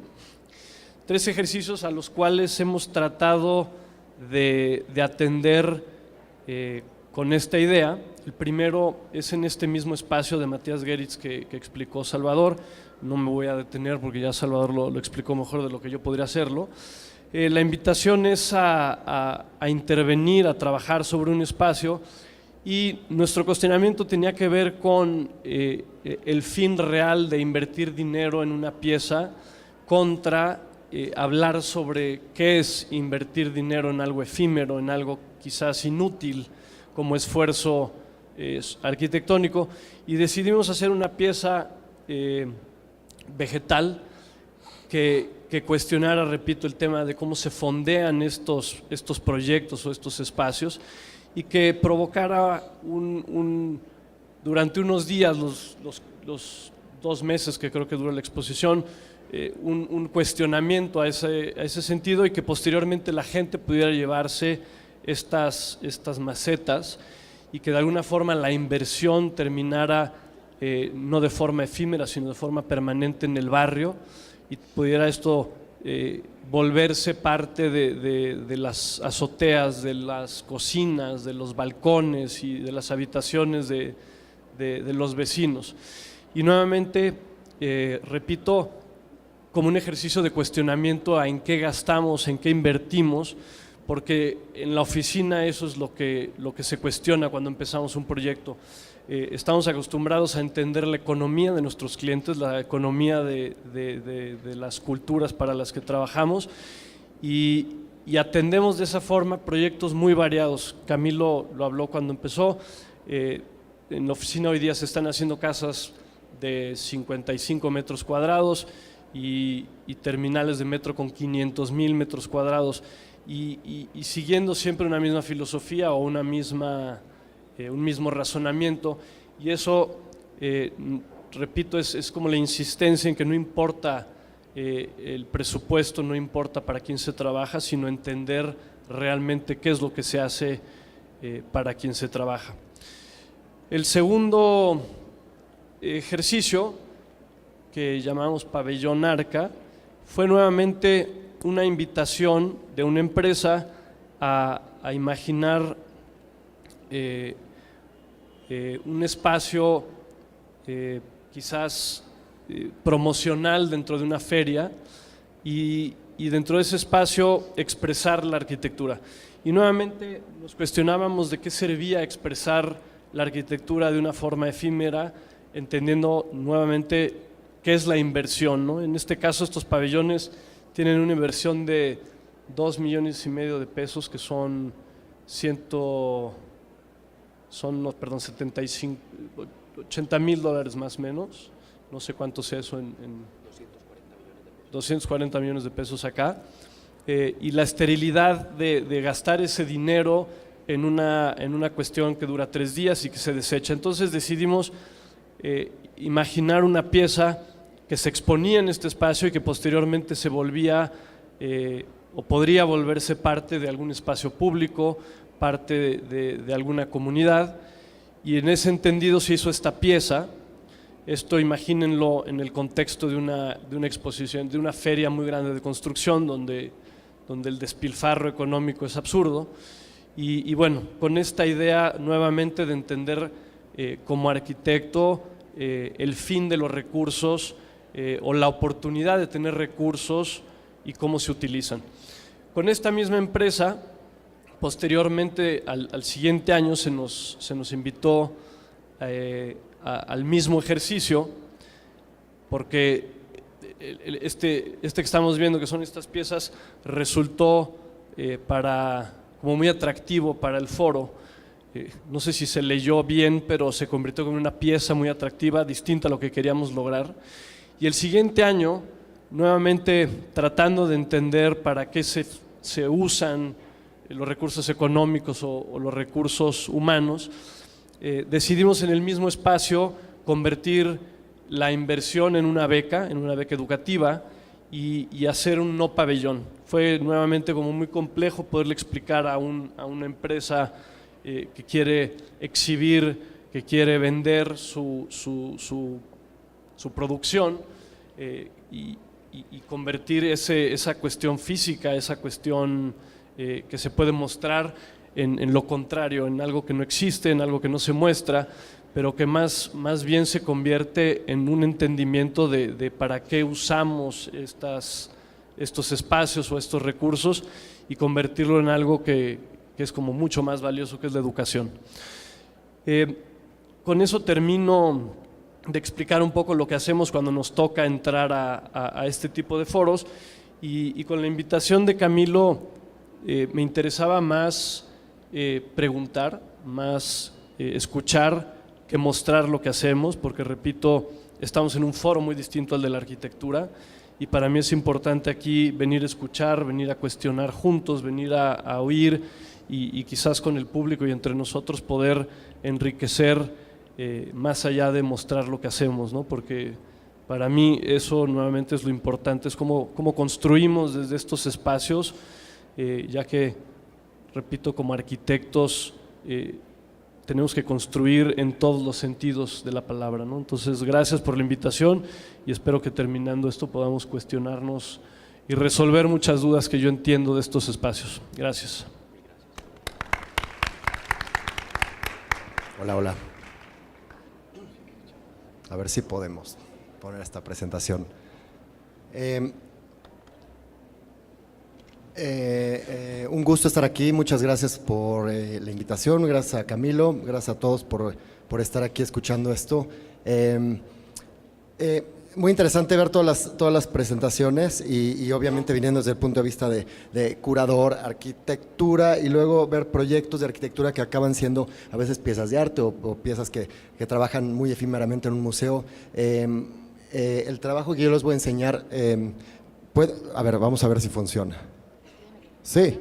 3 ejercicios a los cuales hemos tratado de atender con esta idea. El primero es en este mismo espacio de Matías Geritz que explicó Salvador. No me voy a detener porque ya Salvador lo explicó mejor de lo que yo podría hacerlo. La invitación es a intervenir, a trabajar sobre un espacio, y nuestro cuestionamiento tenía que ver con el fin real de invertir dinero en una pieza contra hablar sobre qué es invertir dinero en algo efímero, en algo quizás inútil como esfuerzo arquitectónico, y decidimos hacer una pieza vegetal que cuestionara, repito, el tema de cómo se fondean estos proyectos o estos espacios, y que provocara durante unos días, los 2 meses que creo que dura la exposición, un cuestionamiento a ese sentido, y que posteriormente la gente pudiera llevarse estas macetas, y que de alguna forma la inversión terminara no de forma efímera, sino de forma permanente en el barrio, y pudiera esto volverse parte de las azoteas, de las cocinas, de los balcones y de las habitaciones de los vecinos. Y nuevamente, repito, como un ejercicio de cuestionamiento a en qué gastamos, en qué invertimos, porque en la oficina eso es lo que se cuestiona cuando empezamos un proyecto. Estamos acostumbrados a entender la economía de nuestros clientes, la economía de las culturas para las que trabajamos, y atendemos de esa forma proyectos muy variados. Camilo lo habló cuando empezó. En la oficina hoy día se están haciendo casas de 55 metros cuadrados y terminales de metro con 500,000 metros cuadrados, y siguiendo siempre una misma filosofía o un mismo razonamiento, y eso, repito, es como la insistencia en que no importa el presupuesto, no importa para quién se trabaja, sino entender realmente qué es lo que se hace para quien se trabaja. El segundo ejercicio que llamamos Pabellón Arca fue nuevamente una invitación de una empresa a imaginar un espacio quizás promocional dentro de una feria y dentro de ese espacio expresar la arquitectura. Y nuevamente nos cuestionábamos de qué servía expresar la arquitectura de una forma efímera, entendiendo nuevamente qué es la inversión, ¿no? En este caso, estos pabellones tienen una inversión de 2,5 millones de pesos, que son 80,000 dólares más o menos. No sé cuánto sea eso en 240 millones de pesos acá. Y la esterilidad de gastar ese dinero en una cuestión que dura 3 días y que se desecha. Entonces decidimos imaginar una pieza que se exponía en este espacio y que posteriormente se volvía o podría volverse parte de algún espacio público, parte de alguna comunidad, y en ese entendido se hizo esta pieza. Esto imagínenlo en el contexto de una exposición, de una feria muy grande de construcción donde el despilfarro económico es absurdo, y bueno, con esta idea nuevamente de entender como arquitecto el fin de los recursos o la oportunidad de tener recursos y cómo se utilizan. Con esta misma empresa, posteriormente al siguiente año se nos invitó al mismo ejercicio, porque este que estamos viendo, que son estas piezas, resultó como muy atractivo para el foro. No sé si se leyó bien, pero se convirtió en una pieza muy atractiva, distinta a lo que queríamos lograr. Y el siguiente año, nuevamente tratando de entender para qué se usan los recursos económicos o los recursos humanos, decidimos en el mismo espacio convertir la inversión en una beca educativa y hacer un no pabellón. Fue nuevamente como muy complejo poderle explicar a una empresa que quiere exhibir, que quiere vender su producción y convertir esa cuestión física, esa cuestión que se puede mostrar en lo contrario, en algo que no existe, en algo que no se muestra, pero que más bien se convierte en un entendimiento de para qué usamos estos espacios o estos recursos, y convertirlo en algo que es como mucho más valioso, que es la educación. Con eso termino de explicar un poco lo que hacemos cuando nos toca entrar a este tipo de foros, y con la invitación de Camilo me interesaba más preguntar, más escuchar, que mostrar lo que hacemos, porque repito, estamos en un foro muy distinto al de la arquitectura, y para mí es importante aquí venir a escuchar, venir a cuestionar juntos, venir a oír, y quizás con el público y entre nosotros poder enriquecer más allá de mostrar lo que hacemos, ¿no? Porque para mí eso nuevamente es lo importante, es cómo construimos desde estos espacios, ya que, repito, como arquitectos tenemos que construir en todos los sentidos de la palabra, ¿no? Entonces, gracias por la invitación, y espero que terminando esto podamos cuestionarnos y resolver muchas dudas que yo entiendo de estos espacios. Gracias. Hola. A ver si podemos poner esta presentación. Un gusto estar aquí, muchas gracias por la invitación, gracias a Camilo, gracias a todos por estar aquí escuchando esto. Muy interesante ver todas las presentaciones y obviamente viniendo desde el punto de vista de curador, arquitectura, y luego ver proyectos de arquitectura que acaban siendo a veces piezas de arte o piezas que trabajan muy efímeramente en un museo. El trabajo que yo les voy a enseñar, a ver, vamos a ver si funciona. Sí.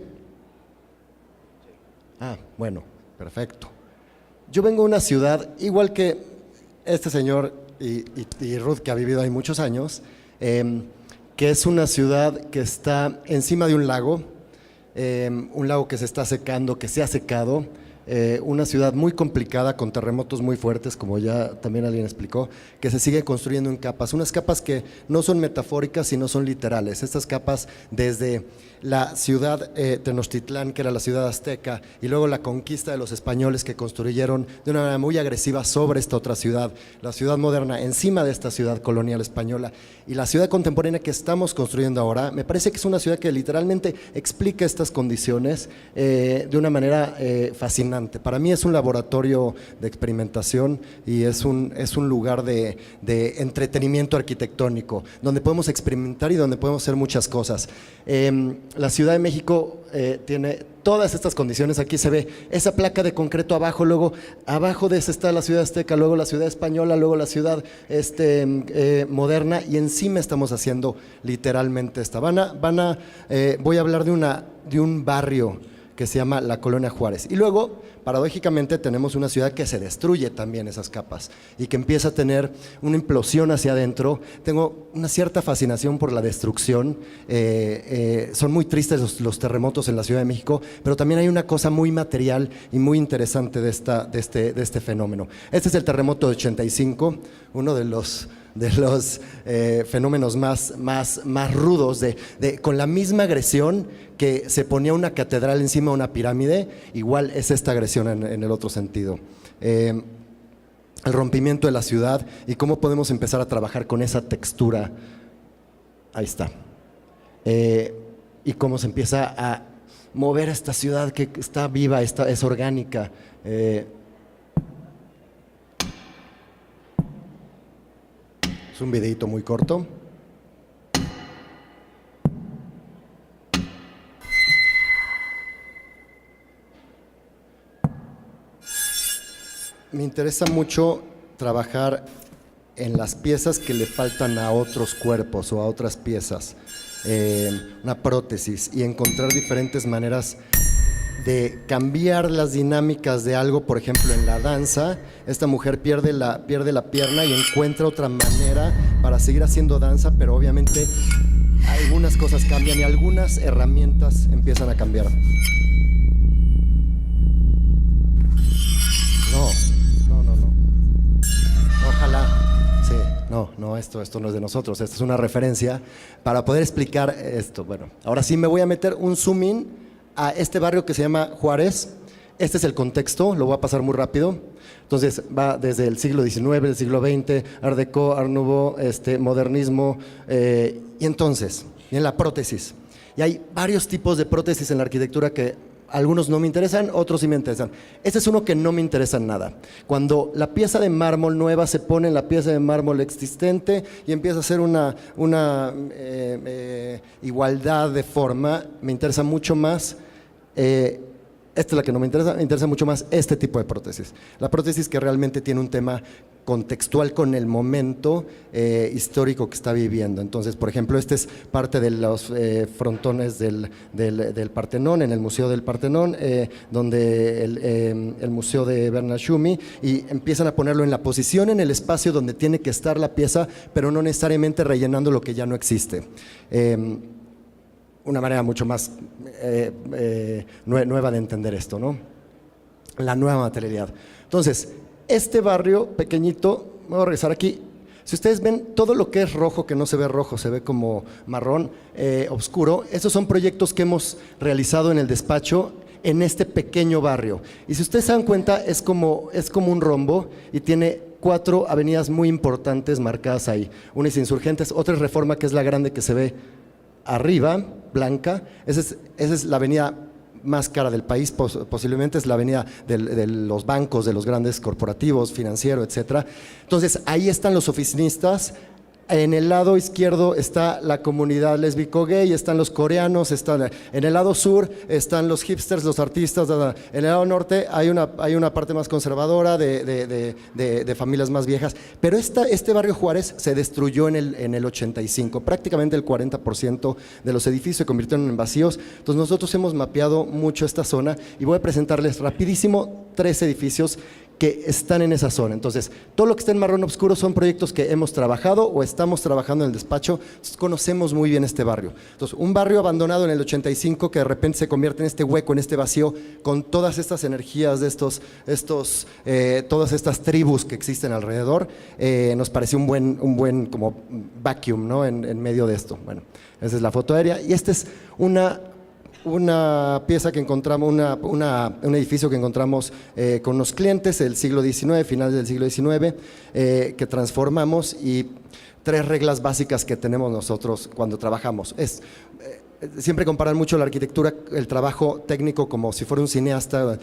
Bueno, perfecto. Yo vengo de una ciudad, igual que este señor y Ruth, que ha vivido ahí muchos años, que es una ciudad que está encima de un lago que se está secando, que se ha secado, una ciudad muy complicada con terremotos muy fuertes, como ya también alguien explicó, que se sigue construyendo en capas, unas capas que no son metafóricas sino son literales. Estas capas desde la ciudad Tenochtitlán, que era la ciudad azteca, y luego la conquista de los españoles que construyeron de una manera muy agresiva sobre esta otra ciudad, la ciudad moderna encima de esta ciudad colonial española, y la ciudad contemporánea que estamos construyendo ahora, me parece que es una ciudad que literalmente explica estas condiciones de una manera fascinante. Para mí es un laboratorio de experimentación y es un lugar de entretenimiento arquitectónico, donde podemos experimentar y donde podemos hacer muchas cosas. La Ciudad de México tiene todas estas condiciones. Aquí se ve esa placa de concreto abajo, luego abajo de esa está la ciudad azteca, luego la ciudad española, luego la ciudad moderna, y encima estamos haciendo literalmente esta. Voy a hablar de un barrio que se llama la Colonia Juárez. Y luego, paradójicamente, tenemos una ciudad que se destruye también esas capas y que empieza a tener una implosión hacia adentro. Tengo una cierta fascinación por la destrucción. Son muy tristes los terremotos en la Ciudad de México, pero también hay una cosa muy material y muy interesante de este fenómeno. Este es el terremoto de 85, uno de los fenómenos más rudos, con la misma agresión que se ponía una catedral encima de una pirámide, igual es esta agresión en el otro sentido. El rompimiento de la ciudad y cómo podemos empezar a trabajar con esa textura. Ahí está. Y cómo se empieza a mover esta ciudad que está viva, es orgánica. Es un videito muy corto. Me interesa mucho trabajar en las piezas que le faltan a otros cuerpos o a otras piezas, una prótesis, y encontrar diferentes maneras de cambiar las dinámicas de algo. Por ejemplo, en la danza, esta mujer pierde la pierna y encuentra otra manera para seguir haciendo danza, pero obviamente algunas cosas cambian y algunas herramientas empiezan a cambiar. No. Ojalá. Sí, no, esto no es de nosotros, esto es una referencia para poder explicar esto. Bueno, ahora sí me voy a meter un zoom in a este barrio que se llama Juárez. Este es el contexto, lo voy a pasar muy rápido. Entonces va desde el siglo XIX, el siglo XX, Art Deco, Art Nouveau, modernismo, y entonces, en la prótesis. Y hay varios tipos de prótesis en la arquitectura que algunos no me interesan, otros sí me interesan. Este es uno que no me interesa nada. Cuando la pieza de mármol nueva se pone en la pieza de mármol existente y empieza a hacer una igualdad de forma, me interesa mucho más. Esta es la que no me interesa mucho más este tipo de prótesis. La prótesis que realmente tiene un tema contextual con el momento histórico que está viviendo. Entonces, por ejemplo, este es parte de los frontones del Partenón, en el Museo del Partenón, donde el Museo de Bernard Tschumi, y empiezan a ponerlo en la posición, en el espacio donde tiene que estar la pieza, pero no necesariamente rellenando lo que ya no existe. Una manera mucho más nueva de entender esto, ¿no? La nueva materialidad. Entonces, este barrio pequeñito, voy a regresar aquí. Si ustedes ven todo lo que es rojo, que no se ve rojo, se ve como marrón oscuro, esos son proyectos que hemos realizado en el despacho en este pequeño barrio. Y si ustedes se dan cuenta, es como un rombo y tiene 4 avenidas muy importantes marcadas ahí. Una es Insurgentes, otra es Reforma, que es la grande que se ve arriba, blanca. Esa es la avenida más cara del país, posiblemente es la avenida de los bancos, de los grandes corporativos, financiero, etcétera. Entonces, ahí están los oficinistas. En el lado izquierdo está la comunidad lésbico-gay, están los coreanos, en el lado sur están los hipsters, los artistas. En el lado norte hay una parte más conservadora de familias más viejas. Pero este barrio Juárez se destruyó en el 85. Prácticamente el 40% de los edificios se convirtieron en vacíos. Entonces nosotros hemos mapeado mucho esta zona y voy a presentarles rapidísimo 3 edificios que están en esa zona. Entonces, todo lo que está en marrón oscuro son proyectos que hemos trabajado o estamos trabajando en el despacho, entonces conocemos muy bien este barrio. Entonces, un barrio abandonado en el 85 que de repente se convierte en este hueco, en este vacío, con todas estas energías de todas estas tribus que existen alrededor, nos pareció un buen como vacuum, ¿no? en medio de esto. Bueno, esa es la foto aérea y esta es una pieza que encontramos, un edificio que encontramos con unos clientes del siglo XIX, finales del siglo XIX, que transformamos, y 3 reglas básicas que tenemos nosotros cuando trabajamos. Siempre comparan mucho la arquitectura, el trabajo técnico, como si fuera un cineasta.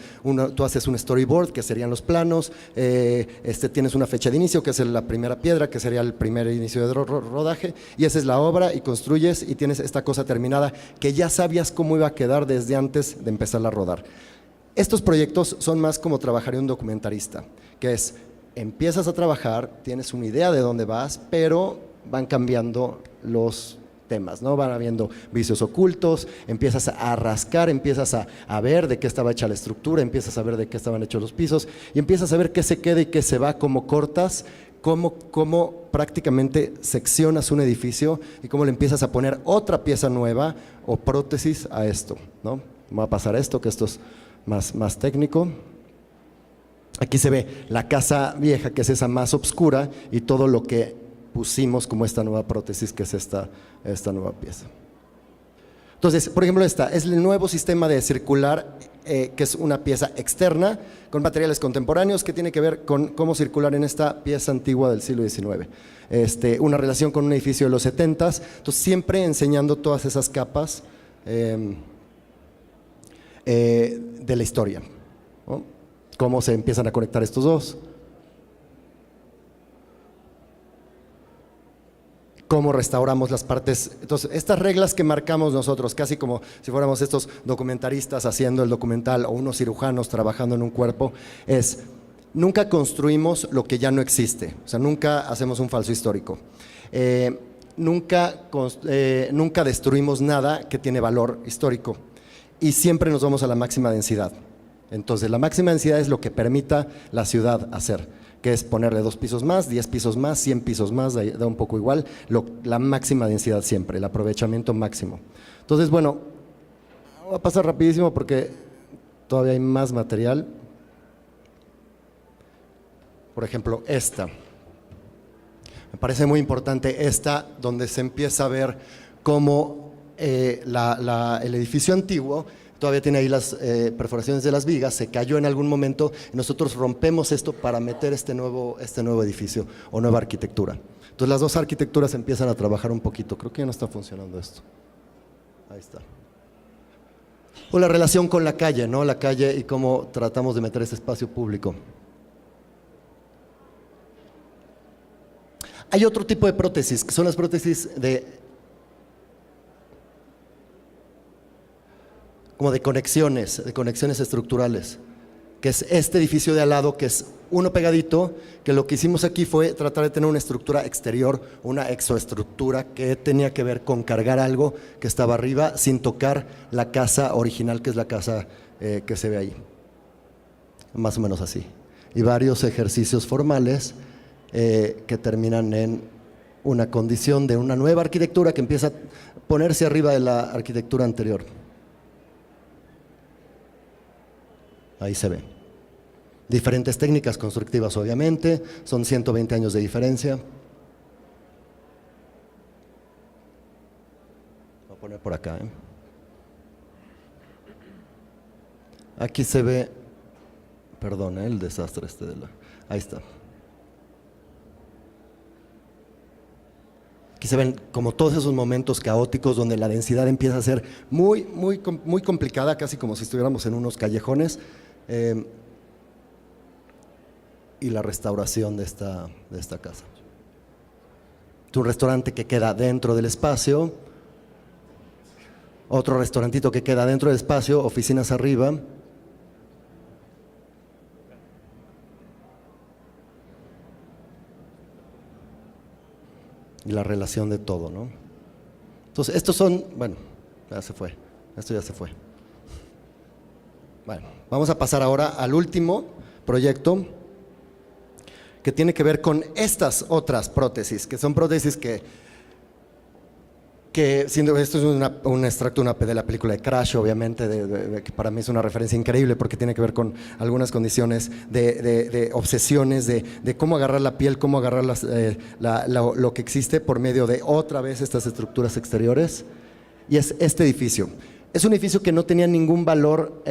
Tú haces un storyboard, que serían los planos, tienes una fecha de inicio, que es la primera piedra, que sería el primer inicio de rodaje, y esa es la obra, y construyes y tienes esta cosa terminada que ya sabías cómo iba a quedar desde antes de empezarla a rodar. Estos proyectos son más como trabajaría un documentarista, que es, empiezas a trabajar, tienes una idea de dónde vas, pero van cambiando los temas, ¿no? Van habiendo vicios ocultos, empiezas a rascar, empiezas a ver de qué estaba hecha la estructura, empiezas a ver de qué estaban hechos los pisos, y empiezas a ver qué se queda y qué se va, cómo cortas, cómo prácticamente seccionas un edificio y cómo le empiezas a poner otra pieza nueva o prótesis a esto, ¿no? Voy a pasar a esto, que esto es más técnico. Aquí se ve la casa vieja, que es esa más oscura, y todo lo que pusimos como esta nueva prótesis, que es esta nueva pieza. Entonces, por ejemplo, esta es el nuevo sistema de circular, que es una pieza externa con materiales contemporáneos, que tiene que ver con cómo circular en esta pieza antigua del siglo XIX. Una relación con un edificio de los 70s, entonces siempre enseñando todas esas capas de la historia, ¿no? Cómo se empiezan a conectar estos dos. Cómo restauramos las partes. Entonces, estas reglas que marcamos nosotros, casi como si fuéramos estos documentaristas haciendo el documental o unos cirujanos trabajando en un cuerpo, es nunca construimos lo que ya no existe, o sea, nunca hacemos un falso histórico, nunca destruimos nada que tiene valor histórico, y siempre nos vamos a la máxima densidad. Entonces, la máxima densidad es lo que permita la ciudad hacer, que es ponerle 2 pisos más, 10 pisos más, 100 pisos más, da un poco igual, la máxima densidad siempre, el aprovechamiento máximo. Entonces, bueno, voy a pasar rapidísimo porque todavía hay más material. Por ejemplo, esta. Me parece muy importante esta, donde se empieza a ver cómo el edificio antiguo todavía tiene ahí las perforaciones de las vigas, se cayó en algún momento, y nosotros rompemos esto para meter este nuevo edificio o nueva arquitectura. Entonces las dos arquitecturas empiezan a trabajar un poquito. Creo que ya no está funcionando esto. Ahí está. O la relación con la calle, ¿no? La calle y cómo tratamos de meter ese espacio público. Hay otro tipo de prótesis, que son las prótesis como de conexiones estructurales, que es este edificio de al lado, que es uno pegadito, que lo que hicimos aquí fue tratar de tener una estructura exterior, una exoestructura que tenía que ver con cargar algo que estaba arriba sin tocar la casa original, que es la casa que se ve ahí, más o menos así. Y varios ejercicios formales que terminan en una condición de una nueva arquitectura que empieza a ponerse arriba de la arquitectura anterior. Ahí se ve. Diferentes técnicas constructivas, obviamente, son 120 años de diferencia. Voy a poner por acá. Aquí se ve, perdón, el desastre ahí está. Aquí se ven como todos esos momentos caóticos donde la densidad empieza a ser muy complicada, casi como si estuviéramos en unos callejones. Y la restauración de esta casa. Es un restaurante que queda dentro del espacio, otro restaurantito que queda dentro del espacio, oficinas arriba. Y la relación de todo, ¿no? Entonces, estos son, bueno, ya se fue, esto ya se fue. Bueno, vamos a pasar ahora al último proyecto, que tiene que ver con estas otras prótesis, que son prótesis que siendo esto es un extracto de la película de Crash, obviamente, que para mí es una referencia increíble porque tiene que ver con algunas condiciones de obsesiones, de cómo agarrar la piel, cómo agarrar lo que existe por medio de otra vez estas estructuras exteriores. Y es este edificio. Es un edificio que no tenía ningún valor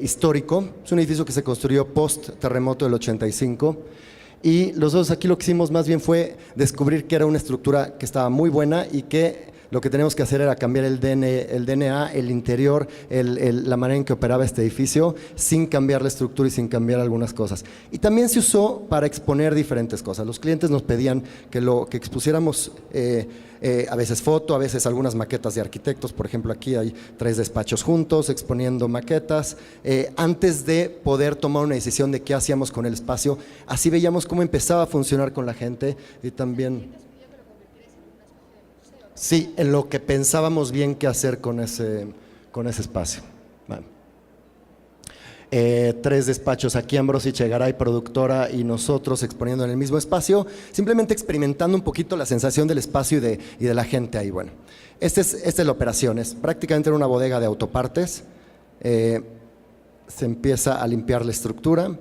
histórico, es un edificio que se construyó post-terremoto del 85. Y nosotros aquí lo que hicimos más bien fue descubrir que era una estructura que estaba muy buena y que lo que teníamos que hacer era cambiar el DNA, el interior, la manera en que operaba este edificio, sin cambiar la estructura y sin cambiar algunas cosas. Y también se usó para exponer diferentes cosas. Los clientes nos pedían que expusiéramos a veces foto, a veces algunas maquetas de arquitectos. Por ejemplo, aquí hay 3 despachos juntos exponiendo maquetas. Antes de poder tomar una decisión de qué hacíamos con el espacio, así veíamos cómo empezaba a funcionar con la gente y también… Sí, en lo que pensábamos bien qué hacer con ese espacio. Bueno. 3 despachos aquí, Ambrosi Chegaray, productora, y nosotros exponiendo en el mismo espacio, simplemente experimentando un poquito la sensación del espacio y de la gente ahí. Bueno, esta es la operación, es prácticamente una bodega de autopartes. Se empieza a limpiar la estructura,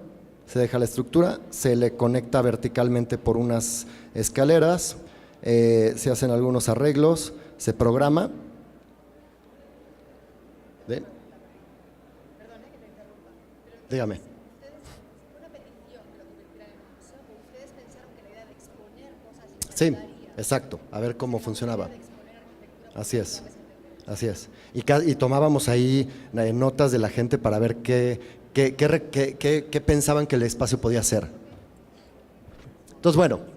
se deja la estructura, se le conecta verticalmente por unas escaleras. Se hacen algunos arreglos, se programa. ¿Ve? Dígame. Sí, exacto, a ver cómo funcionaba. Así es, así es. Y tomábamos ahí notas de la gente para ver qué pensaban que el espacio podía ser. Entonces, bueno.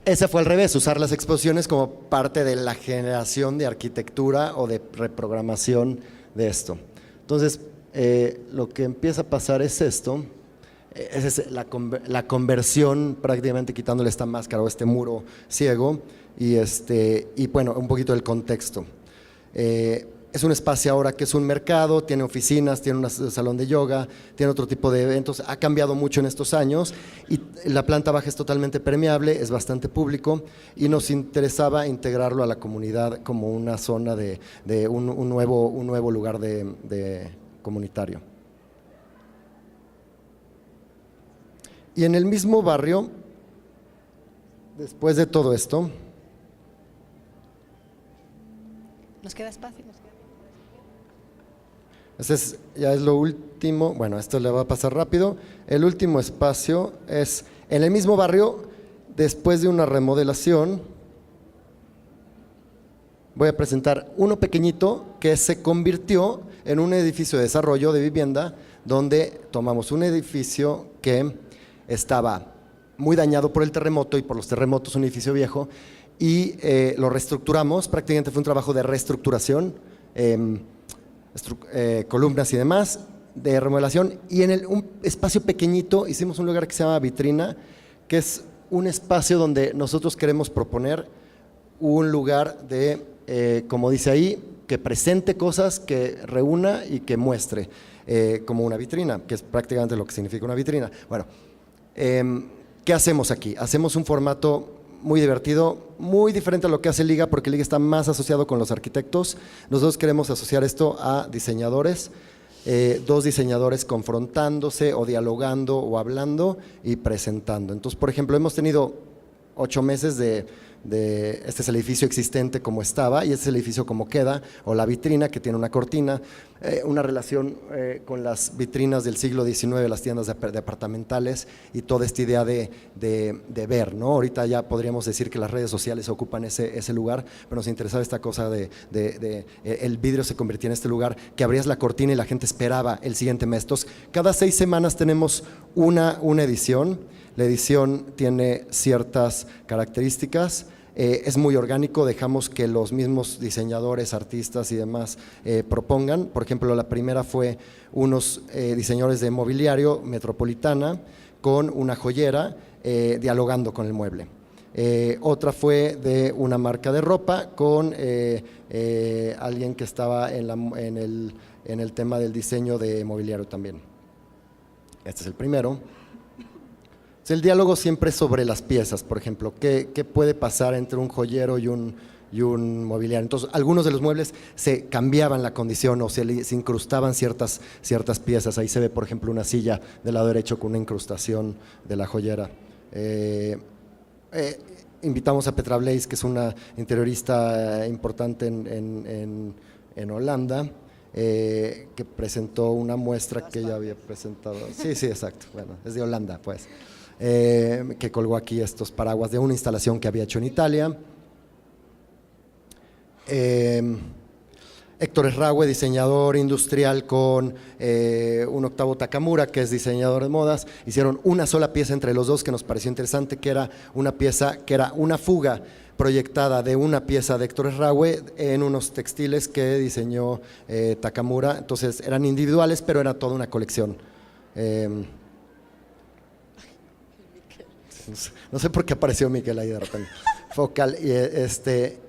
Ese fue al revés, usar las exposiciones como parte de la generación de arquitectura o de reprogramación de esto. Entonces, lo que empieza a pasar es esto, es la conversión, prácticamente quitándole esta máscara o este muro ciego, y bueno, un poquito del contexto. Es un espacio ahora que es un mercado, tiene oficinas, tiene un salón de yoga, tiene otro tipo de eventos, ha cambiado mucho en estos años y la planta baja es totalmente permeable, es bastante público y nos interesaba integrarlo a la comunidad como una zona de un nuevo lugar de comunitario. Y en el mismo barrio, después de todo esto… Nos queda espacio. Ya es lo último, bueno, esto le va a pasar rápido. El último espacio es en el mismo barrio, después de una remodelación. Voy a presentar uno pequeñito que se convirtió en un edificio de desarrollo de vivienda, donde tomamos un edificio que estaba muy dañado por el terremoto y por los terremotos, un edificio viejo, y lo reestructuramos, prácticamente fue un trabajo de reestructuración, columnas y demás, de remodelación, y en un espacio pequeñito hicimos un lugar que se llama Vitrina, que es un espacio donde nosotros queremos proponer un lugar de, como dice ahí, que presente cosas, que reúna y que muestre, como una vitrina, que es prácticamente lo que significa una vitrina. Bueno, ¿qué hacemos aquí? Hacemos un formato muy divertido, muy diferente a lo que hace Liga, porque Liga está más asociado con los arquitectos. Nosotros queremos asociar esto a diseñadores, 2 diseñadores confrontándose o dialogando o hablando y presentando. Entonces, por ejemplo, hemos tenido 8 meses este es el edificio existente como estaba y este es el edificio como queda, o la vitrina que tiene una cortina, una relación con las vitrinas del siglo XIX, las tiendas departamentales y toda esta idea de ver, ¿no? Ahorita ya podríamos decir que las redes sociales ocupan ese lugar, pero nos interesaba esta cosa el vidrio se convirtió en este lugar, que abrías la cortina y la gente esperaba el siguiente mes. Entonces, cada 6 semanas tenemos una edición. La edición tiene ciertas características, es muy orgánico, dejamos que los mismos diseñadores, artistas y demás propongan. Por ejemplo, la primera fue unos diseñadores de mobiliario metropolitana con una joyera dialogando con el mueble. Otra fue de una marca de ropa con alguien que estaba en el tema del diseño de mobiliario también. Este es el primero. sea, el diálogo siempre es sobre las piezas, por ejemplo, ¿qué puede pasar entre un joyero y un mobiliario? Entonces, algunos de los muebles se cambiaban la condición o se incrustaban ciertas piezas. Ahí se ve, por ejemplo, una silla del lado derecho con una incrustación de la joyera. Invitamos a Petra Blaze, que es una interiorista importante en Holanda, que presentó una muestra que ella había presentado. Sí, exacto. Bueno, es de Holanda, pues. Que colgó aquí estos paraguas de una instalación que había hecho en Italia. Héctor Esraue, diseñador industrial, con un Octavo Takamura, que es diseñador de modas, hicieron una sola pieza entre los dos que nos pareció interesante, que era una pieza, que era una fuga proyectada de una pieza de Héctor Esraue en unos textiles que diseñó Takamura. Entonces eran individuales, pero era toda una colección. No sé por qué apareció Miquel ahí de repente. Focal,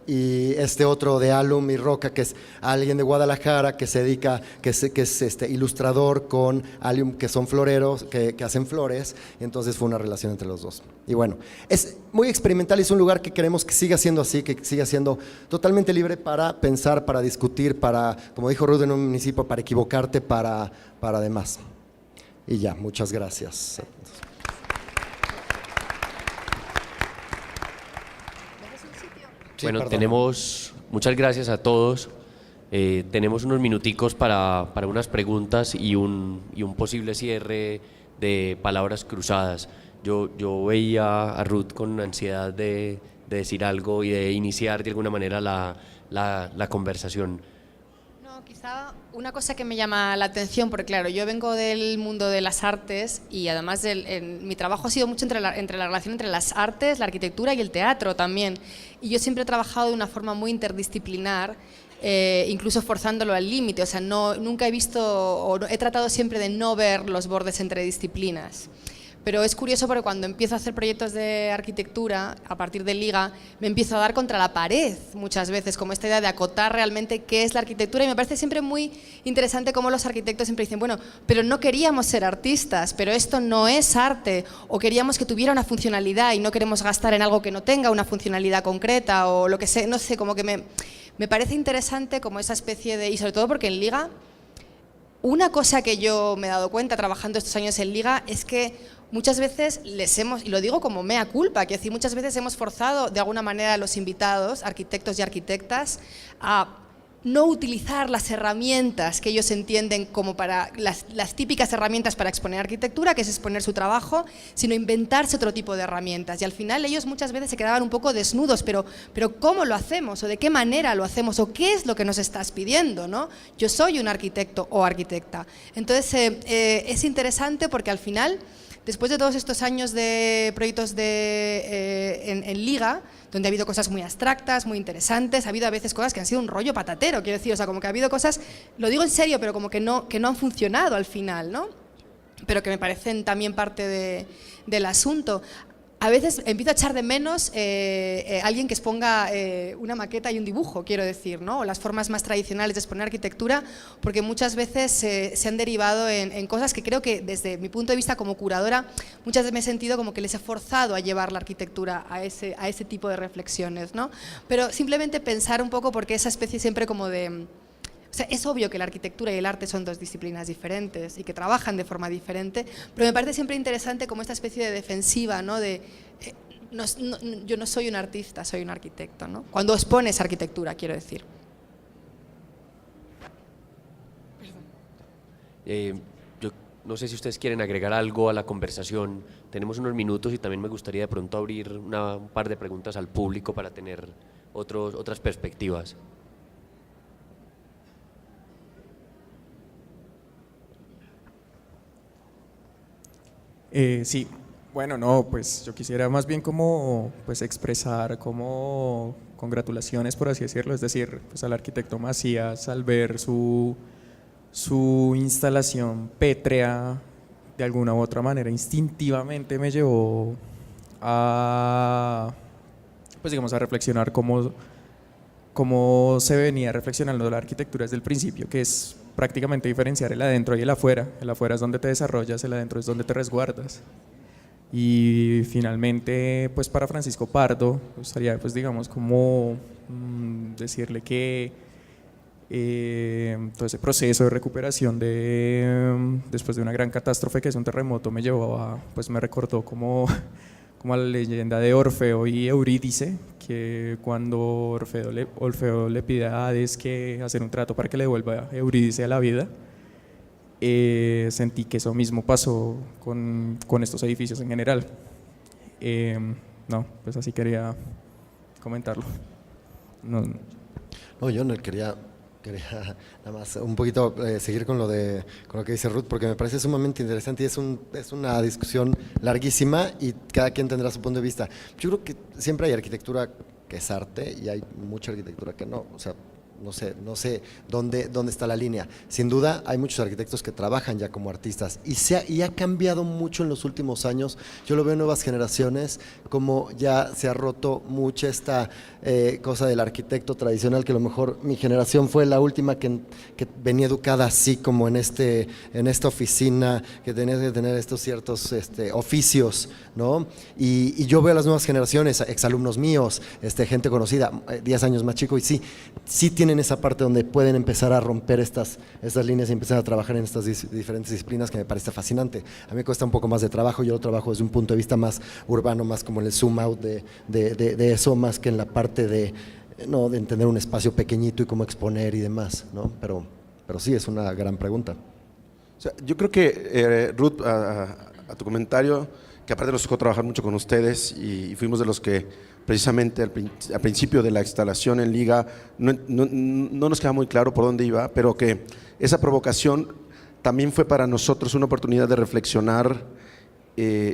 y este otro de Alum y Roca, que es alguien de Guadalajara que se dedica, que es ilustrador con Alum, que son floreros, que hacen flores, y entonces fue una relación entre los dos. Y bueno, es muy experimental y es un lugar que queremos que siga siendo así, que siga siendo totalmente libre para pensar, para discutir, para, como dijo Ruth en un municipio, para equivocarte, para demás. Y ya, muchas gracias. Sí, bueno, perdón. muchas gracias a todos. Tenemos unos minuticos para unas preguntas y un posible cierre de palabras cruzadas. Yo veía a Ruth con ansiedad de decir algo y de iniciar de alguna manera la conversación. No, quizá una cosa que me llama la atención, porque claro, yo vengo del mundo de las artes y además mi trabajo ha sido mucho entre la relación entre las artes, la arquitectura y el teatro también. Y yo siempre he trabajado de una forma muy interdisciplinar, incluso forzándolo al límite. O sea, nunca he visto, o he tratado siempre de no ver los bordes entre disciplinas. Pero es curioso porque cuando empiezo a hacer proyectos de arquitectura, a partir de Liga, me empiezo a dar contra la pared muchas veces, como esta idea de acotar realmente qué es la arquitectura, y me parece siempre muy interesante cómo los arquitectos siempre dicen, bueno, pero no queríamos ser artistas, pero esto no es arte, o queríamos que tuviera una funcionalidad y no queremos gastar en algo que no tenga una funcionalidad concreta, o lo que sé, no sé, como que me parece interesante como esa especie de, y sobre todo porque en Liga, una cosa que yo me he dado cuenta trabajando estos años en Liga es que muchas veces y lo digo como mea culpa, que decir, muchas veces hemos forzado de alguna manera a los invitados, arquitectos y arquitectas, a no utilizar las herramientas que ellos entienden como para las típicas herramientas para exponer arquitectura, que es exponer su trabajo, sino inventarse otro tipo de herramientas. Y al final ellos muchas veces se quedaban un poco desnudos, pero ¿cómo lo hacemos? ¿O de qué manera lo hacemos? ¿O qué es lo que nos estás pidiendo? ¿No? Yo soy un arquitecto o arquitecta. Entonces es interesante porque al final, después de todos estos años de proyectos en Liga, donde ha habido cosas muy abstractas, muy interesantes, ha habido a veces cosas que han sido un rollo patatero, quiero decir, o sea, como que ha habido cosas, lo digo en serio, pero como que no han funcionado al final, ¿no? Pero que me parecen también parte del asunto. A veces empiezo a echar de menos alguien que exponga una maqueta y un dibujo, quiero decir, ¿no? O las formas más tradicionales de exponer arquitectura, porque muchas veces se han derivado en cosas que creo que desde mi punto de vista como curadora, muchas veces me he sentido como que les he forzado a llevar la arquitectura a ese tipo de reflexiones, ¿no? Pero simplemente pensar un poco, porque esa especie siempre como de... O sea, es obvio que la arquitectura y el arte son dos disciplinas diferentes y que trabajan de forma diferente, pero me parece siempre interesante como esta especie de defensiva, ¿no? Yo no soy un artista, soy un arquitecto, ¿no? Cuando expones arquitectura, quiero decir. Yo no sé si ustedes quieren agregar algo a la conversación. Tenemos unos minutos y también me gustaría de pronto abrir un par de preguntas al público para tener otras perspectivas. Sí, bueno, no, pues yo quisiera más bien como pues expresar como congratulaciones, por así decirlo, es decir, pues al arquitecto Macías al ver su instalación pétrea, de alguna u otra manera, instintivamente me llevó a, pues digamos, a reflexionar cómo se venía reflexionando la arquitectura desde el principio, que es prácticamente diferenciar el adentro y el afuera. El afuera es donde te desarrollas, el adentro es donde te resguardas. Y finalmente, pues para Francisco Pardo, me gustaría, pues digamos, como decirle que todo ese proceso de recuperación después de una gran catástrofe que es un terremoto me llevó a, pues me recordó como a la leyenda de Orfeo y Eurídice, que cuando Orfeo le pide a Hades que hacer un trato para que le devuelva a Eurídice a la vida, sentí que eso mismo pasó con estos edificios en general. No, pues así quería comentarlo. No, yo no quería nada más un poquito seguir con lo que dice Ruth, porque me parece sumamente interesante y es una discusión larguísima y cada quien tendrá su punto de vista. Yo creo que siempre hay arquitectura que es arte y hay mucha arquitectura que no, o sea, no sé dónde está la línea. Sin duda hay muchos arquitectos que trabajan ya como artistas y ha cambiado mucho en los últimos años. Yo lo veo en nuevas generaciones, como ya se ha roto mucho esta cosa del arquitecto tradicional, que a lo mejor mi generación fue la última que venía educada así como en esta oficina, que tenía que tener estos ciertos oficios, ¿no? Y yo veo a las nuevas generaciones, exalumnos míos, gente conocida, 10 años más chico, y sí tienen esa parte donde pueden empezar a romper estas líneas y empezar a trabajar en estas diferentes disciplinas, que me parece fascinante. A mí me cuesta un poco más de trabajo, yo lo trabajo desde un punto de vista más urbano, más como en el zoom out de eso, más que en la parte de entender un espacio pequeñito y cómo exponer y demás, ¿no? Pero sí, es una gran pregunta. O sea, yo creo que, Ruth, a tu comentario, que aparte nos tocó trabajar mucho con ustedes y fuimos de los que precisamente al principio de la instalación en Liga no nos queda muy claro por dónde iba, pero que esa provocación también fue para nosotros una oportunidad de reflexionar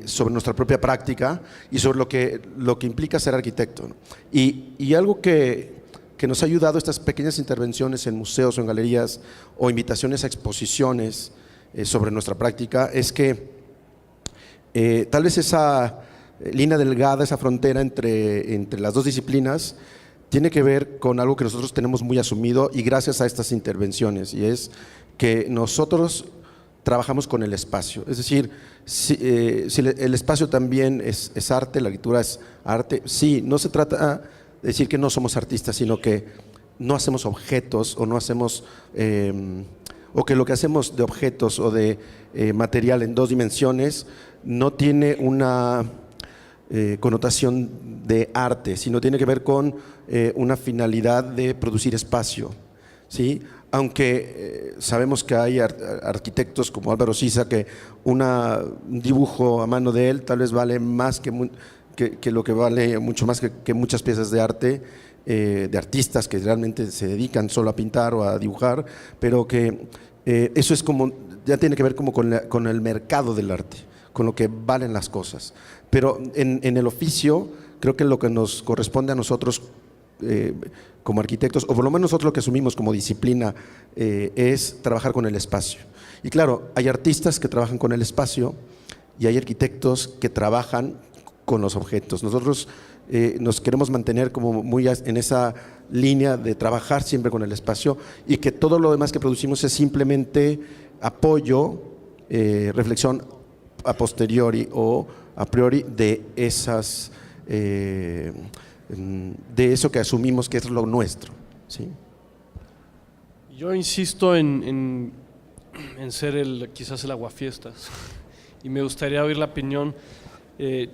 sobre nuestra propia práctica y sobre lo que implica ser arquitecto, ¿no? Y algo que nos ha ayudado estas pequeñas intervenciones en museos o en galerías o invitaciones a exposiciones sobre nuestra práctica es que tal vez esa línea delgada, esa frontera entre las dos disciplinas tiene que ver con algo que nosotros tenemos muy asumido y gracias a estas intervenciones, y es que nosotros trabajamos con el espacio. Es decir, si el espacio también es arte, la arquitectura es arte, sí, no se trata de decir que no somos artistas, sino que no hacemos objetos o no hacemos, o que lo que hacemos de objetos o de material en dos dimensiones no tiene una connotación de arte, sino tiene que ver con una finalidad de producir espacio, ¿sí? Aunque sabemos que hay arquitectos como Álvaro Siza que un dibujo a mano de él tal vez vale más que lo que vale, mucho más que muchas piezas de arte de artistas que realmente se dedican solo a pintar o a dibujar, pero que eso es como, ya tiene que ver como con el mercado del arte, con lo que valen las cosas. Pero en el oficio, creo que lo que nos corresponde a nosotros como arquitectos, o por lo menos nosotros lo que asumimos como disciplina, es trabajar con el espacio. Y claro, hay artistas que trabajan con el espacio y hay arquitectos que trabajan con los objetos. Nosotros nos queremos mantener como muy en esa línea de trabajar siempre con el espacio y que todo lo demás que producimos es simplemente apoyo, reflexión a posteriori o a priori de eso que asumimos que es lo nuestro, ¿sí? Yo insisto en ser quizás el aguafiestas y me gustaría oír la opinión.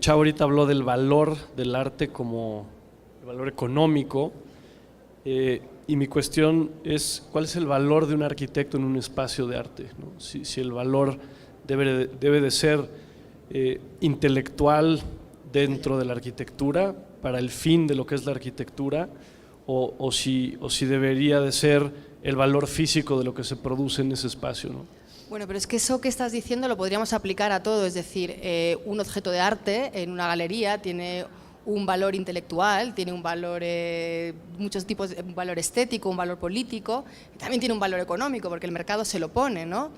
Chao ahorita habló del valor del arte como el valor económico, y mi cuestión es ¿cuál es el valor de un arquitecto en un espacio de arte, ¿no? Si el valor debe de ser intelectual dentro de la arquitectura para el fin de lo que es la arquitectura, o si debería de ser el valor físico de lo que se produce en ese espacio, ¿no? Bueno, pero es que eso que estás diciendo lo podríamos aplicar a todo, es decir, un objeto de arte en una galería tiene un valor intelectual, tiene un valor, muchos tipos, un valor estético, un valor político, también tiene un valor económico porque el mercado se lo pone, ¿no?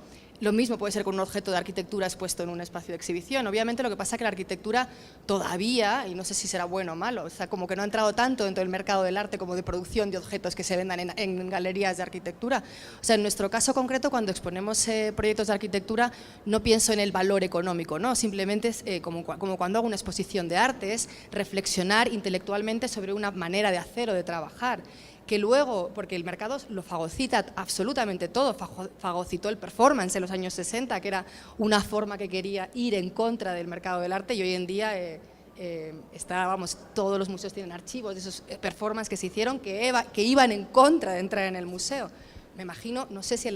Lo mismo puede ser con un objeto de arquitectura expuesto en un espacio de exhibición. Obviamente lo que pasa es que la arquitectura todavía, y no sé si será bueno o malo, o sea, como que no ha entrado tanto dentro del mercado del arte como de producción de objetos que se vendan en galerías de arquitectura. O sea, en nuestro caso concreto, cuando exponemos proyectos de arquitectura, no pienso en el valor económico, ¿no? Simplemente es como cuando hago una exposición de arte, es reflexionar intelectualmente sobre una manera de hacer o de trabajar. Que luego, porque el mercado lo fagocita absolutamente todo, fagocitó el performance en los años 60, que era una forma que quería ir en contra del mercado del arte, y hoy en día todos los museos tienen archivos de esos performances que se hicieron que iban en contra de entrar en el museo. Me imagino, no sé si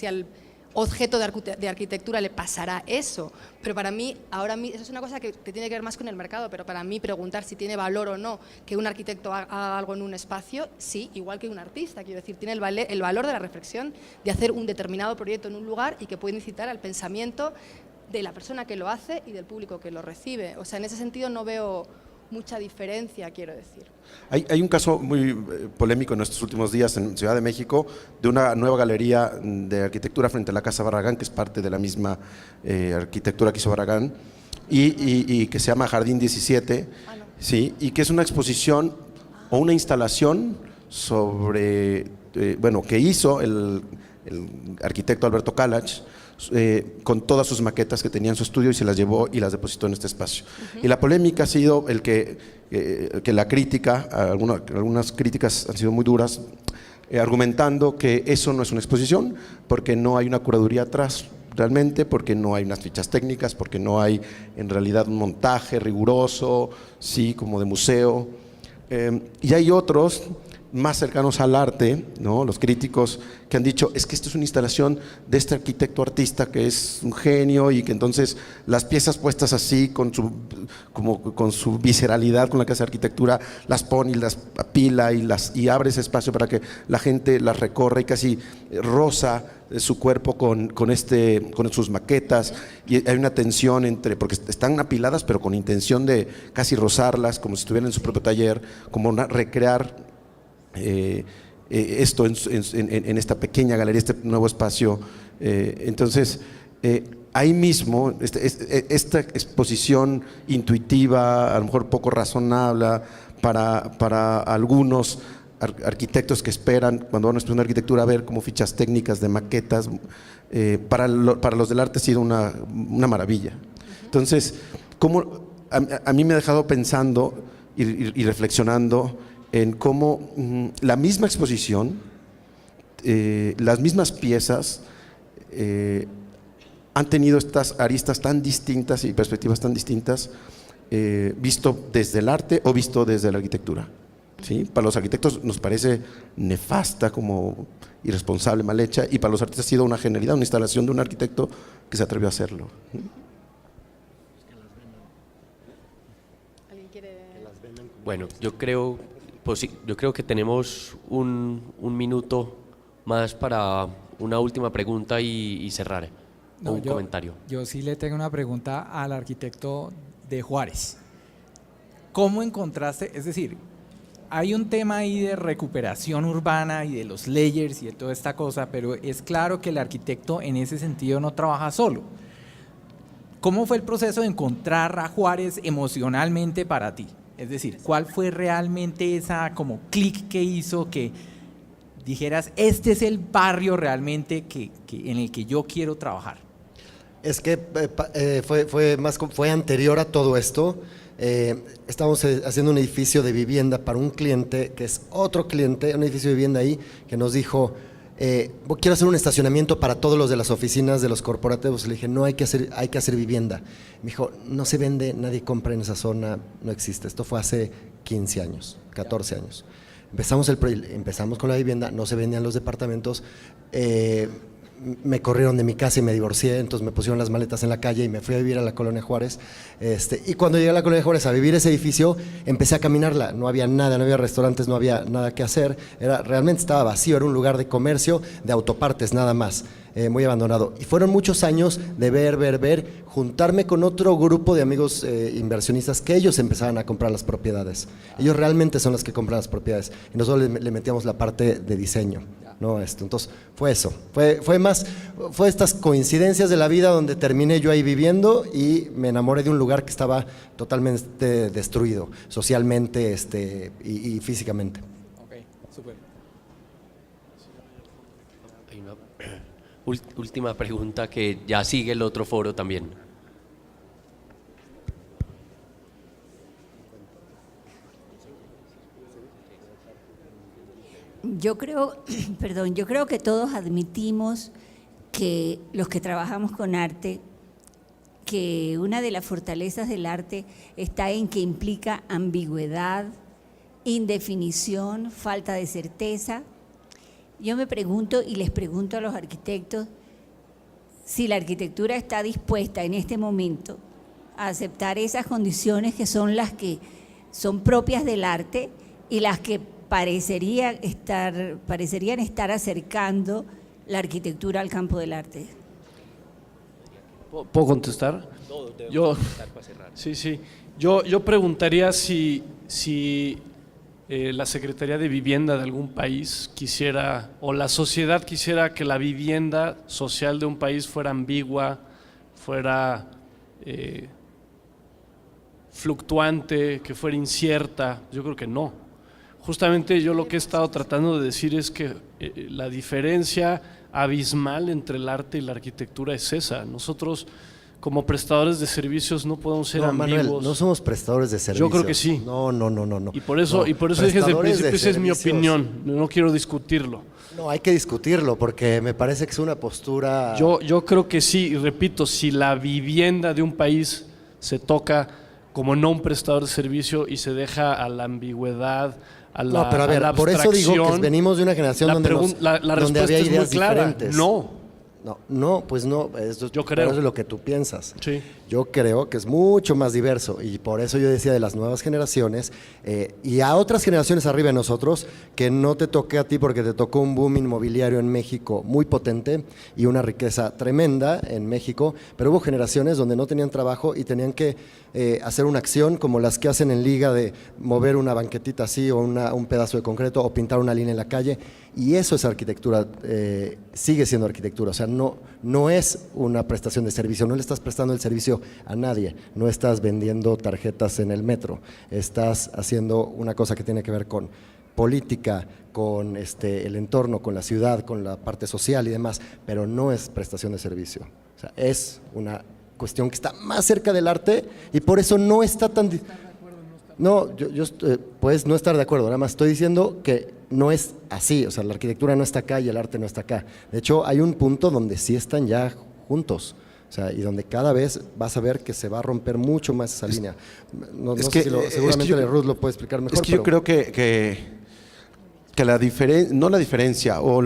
al objeto de arquitectura le pasará eso, pero para mí, eso es una cosa que tiene que ver más con el mercado, pero para mí preguntar si tiene valor o no que un arquitecto haga algo en un espacio, sí, igual que un artista, quiero decir, tiene el valor de la reflexión, de hacer un determinado proyecto en un lugar y que puede incitar al pensamiento de la persona que lo hace y del público que lo recibe. O sea, en ese sentido no veo mucha diferencia, quiero decir. Hay un caso muy polémico en estos últimos días en Ciudad de México de una nueva galería de arquitectura frente a la Casa Barragán, que es parte de la misma arquitectura que hizo Barragán, y que se llama Jardín 17, sí, y que es una exposición o una instalación sobre, que hizo el arquitecto Alberto Kalach, con todas sus maquetas que tenía en su estudio, y se las llevó y las depositó en este espacio. Y la polémica ha sido que la crítica, algunas críticas han sido muy duras, argumentando que eso no es una exposición, porque no hay una curaduría atrás realmente, porque no hay unas fichas técnicas, porque no hay en realidad un montaje riguroso, sí, como de museo. Y hay otros más cercanos al arte, ¿no? Los críticos que han dicho, es que esto es una instalación de este arquitecto artista que es un genio, y que entonces las piezas puestas así, con su visceralidad con la que hace arquitectura, las pone y las apila y abre ese espacio para que la gente las recorra y casi roza su cuerpo con sus maquetas, y hay una tensión porque están apiladas pero con intención de casi rozarlas, como si estuvieran en su propio taller, como recrear esto en esta pequeña galería, este nuevo espacio. Entonces, ahí mismo, esta exposición intuitiva, a lo mejor poco razonable para algunos arquitectos que esperan, cuando van a estudiar arquitectura, a ver como fichas técnicas de maquetas, para los del arte ha sido una maravilla. Entonces, a mí me ha dejado pensando y reflexionando en cómo la misma exposición, las mismas piezas han tenido estas aristas tan distintas y perspectivas tan distintas, visto desde el arte o visto desde la arquitectura, ¿sí? Para los arquitectos nos parece nefasta, como irresponsable, mal hecha, y para los artistas ha sido una genialidad, una instalación de un arquitecto que se atrevió a hacerlo. ¿Alguien quiere? Bueno, yo creo que tenemos un minuto más para una última pregunta y cerrar. Comentario. Yo sí le tengo una pregunta al arquitecto de Juárez. ¿Cómo encontraste? Es decir, hay un tema ahí de recuperación urbana y de los layers y de toda esta cosa, pero es claro que el arquitecto en ese sentido no trabaja solo. ¿Cómo fue el proceso de encontrar a Juárez emocionalmente para ti? Es decir, ¿cuál fue realmente esa como clic que hizo que dijeras, este es el barrio realmente en el que yo quiero trabajar? Es que fue anterior a todo esto. Estamos haciendo un edificio de vivienda para un cliente que es otro cliente, un edificio de vivienda ahí, que nos dijo, quiero hacer un estacionamiento para todos los de las oficinas de los corporativos. Le dije, no, hay que hacer vivienda. Me dijo, no se vende, nadie compra en esa zona, no existe. Esto fue hace 15 años, 14 años. Empezamos con la vivienda, no se vendían los departamentos, me corrieron de mi casa y me divorcié, entonces me pusieron las maletas en la calle y me fui a vivir a la Colonia Juárez. Y cuando llegué a la Colonia Juárez a vivir ese edificio, empecé a caminarla, no había nada, no había restaurantes, no había nada que hacer, realmente estaba vacío, era un lugar de comercio, de autopartes nada más, muy abandonado. Y fueron muchos años de ver, juntarme con otro grupo de amigos inversionistas que ellos empezaban a comprar las propiedades. Ellos realmente son los que compran las propiedades y nosotros le metíamos la parte de diseño. ¿no? Entonces, fue eso. Fue estas coincidencias de la vida donde terminé yo ahí viviendo y me enamoré de un lugar que estaba totalmente destruido, socialmente y físicamente. Ok, súper. Hay una última pregunta que ya sigue el otro foro también. Yo creo, perdón, yo creo que todos admitimos que los que trabajamos con arte, que una de las fortalezas del arte está en que implica ambigüedad, indefinición, falta de certeza. Yo me pregunto y les pregunto a los arquitectos si la arquitectura está dispuesta en este momento a aceptar esas condiciones que son las que son propias del arte y las que parecerían estar acercando la arquitectura al campo del arte. ¿Puedo contestar? Sí. Yo preguntaría si la Secretaría de Vivienda de algún país quisiera, o la sociedad quisiera que la vivienda social de un país fuera ambigua, fuera fluctuante, que fuera incierta. Yo creo que no. Justamente yo lo que he estado tratando de decir es que la diferencia abismal entre el arte y la arquitectura es esa. Nosotros, como prestadores de servicios, no podemos ser ambiguos. Manuel, no somos prestadores de servicios. Yo creo que sí. No. Y por eso dije desde el principio, esa es mi opinión, no quiero discutirlo. No, hay que discutirlo porque me parece que es una postura… Yo creo que sí, y repito, si la vivienda de un país se toca como no un prestador de servicio y se deja a la ambigüedad, a la, no, pero a ver, por eso digo que venimos de una generación la donde había es ideas muy clara, diferentes. Pues no, yo creo. Eso es lo que tú piensas. Sí. Yo creo que es mucho más diverso y por eso yo decía de las nuevas generaciones y a otras generaciones arriba de nosotros, que no te toque a ti porque te tocó un boom inmobiliario en México muy potente y una riqueza tremenda en México, pero hubo generaciones donde no tenían trabajo y tenían que hacer una acción como las que hacen en Liga de mover una banquetita así o un pedazo de concreto o pintar una línea en la calle, y eso es arquitectura, sigue siendo arquitectura, o sea, no es una prestación de servicio, no le estás prestando el servicio a nadie, no estás vendiendo tarjetas en el metro, estás haciendo una cosa que tiene que ver con política, con el entorno, con la ciudad, con la parte social y demás, pero no es prestación de servicio, o sea, es una cuestión que está más cerca del arte y por eso no está tan… No, yo puedes no estar de acuerdo, nada más estoy diciendo que no es así, o sea, la arquitectura no está acá y el arte no está acá. De hecho, hay un punto donde sí están ya juntos, o sea, y donde cada vez vas a ver que se va a romper mucho más esa línea. No sé si seguramente Ruth lo puede explicar mejor. Es que yo creo que la diferencia, no la diferencia, o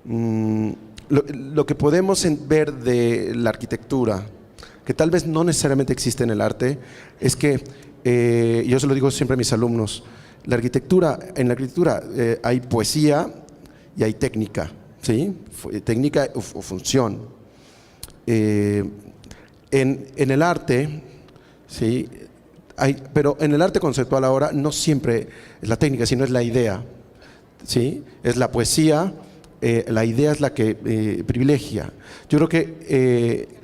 lo que podemos ver de la arquitectura, que tal vez no necesariamente existe en el arte, es que yo se lo digo siempre a mis alumnos, en la arquitectura hay poesía y hay técnica, ¿sí? Técnica o función. En el arte, ¿sí? Pero en el arte conceptual ahora no siempre es la técnica, sino es la idea, ¿sí? Es la poesía, la idea es la que privilegia. Yo creo que…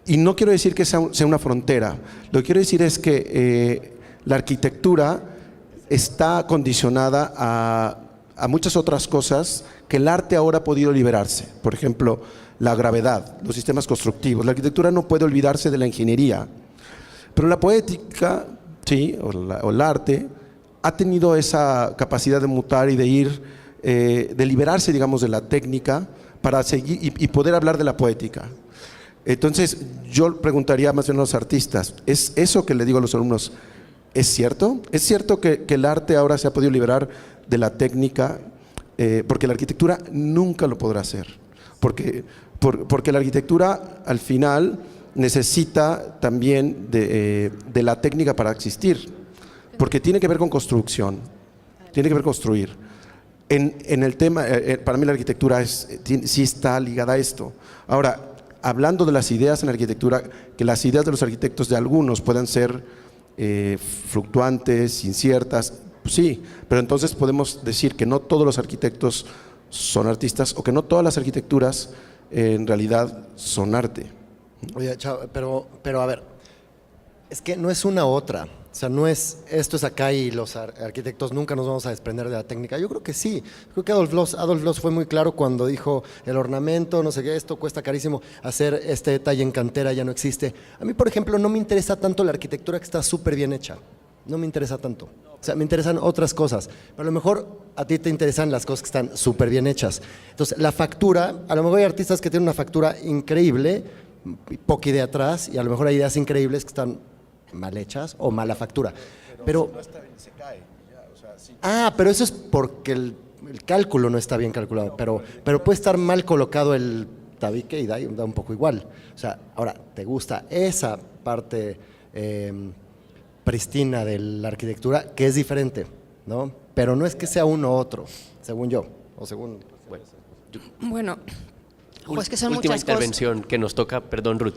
y no quiero decir que sea una frontera, lo que quiero decir es que la arquitectura está condicionada a muchas otras cosas que el arte ahora ha podido liberarse. Por ejemplo, la gravedad, los sistemas constructivos. La arquitectura no puede olvidarse de la ingeniería, pero la poética, ¿sí? o el arte ha tenido esa capacidad de mutar y de ir, de liberarse, digamos, de la técnica para seguir y poder hablar de la poética. Entonces, yo preguntaría más bien a los artistas, ¿es eso que le digo a los alumnos, es cierto? ¿Es cierto que el arte ahora se ha podido liberar de la técnica? Porque la arquitectura nunca lo podrá hacer. Porque la arquitectura, al final, necesita también de la técnica para existir. Porque tiene que ver con construcción, tiene que ver con construir. En el tema, para mí la arquitectura sí está ligada a esto. Ahora, hablando de las ideas en la arquitectura, que las ideas de los arquitectos de algunos puedan ser fluctuantes, inciertas, Sí, pero entonces podemos decir que no todos los arquitectos son artistas o que no todas las arquitecturas en realidad son arte. Oye, Chao, pero a ver, es que no es una u otra. O sea, no es esto es acá y los arquitectos nunca nos vamos a desprender de la técnica. Yo creo que sí. Creo que Adolf Loos fue muy claro cuando dijo el ornamento, no sé qué, esto cuesta carísimo, hacer este detalle en cantera ya no existe. A mí, por ejemplo, no me interesa tanto la arquitectura que está súper bien hecha. No me interesa tanto. O sea, me interesan otras cosas. Pero a lo mejor a ti te interesan las cosas que están súper bien hechas. Entonces, la factura, a lo mejor hay artistas que tienen una factura increíble, poca idea atrás, y a lo mejor hay ideas increíbles que están mal hechas o mala factura. Pero si no está bien, se cae. Ya, o sea, sí. Pero eso es porque el cálculo no está bien calculado. Pero puede estar mal colocado el tabique y da un poco igual. O sea, ahora, ¿te gusta esa parte pristina de la arquitectura, que es diferente, ¿no? Pero no es que sea uno u otro, según yo, o según... Bueno, pues que son última muchas intervención cosas. que nos toca, perdón Ruth.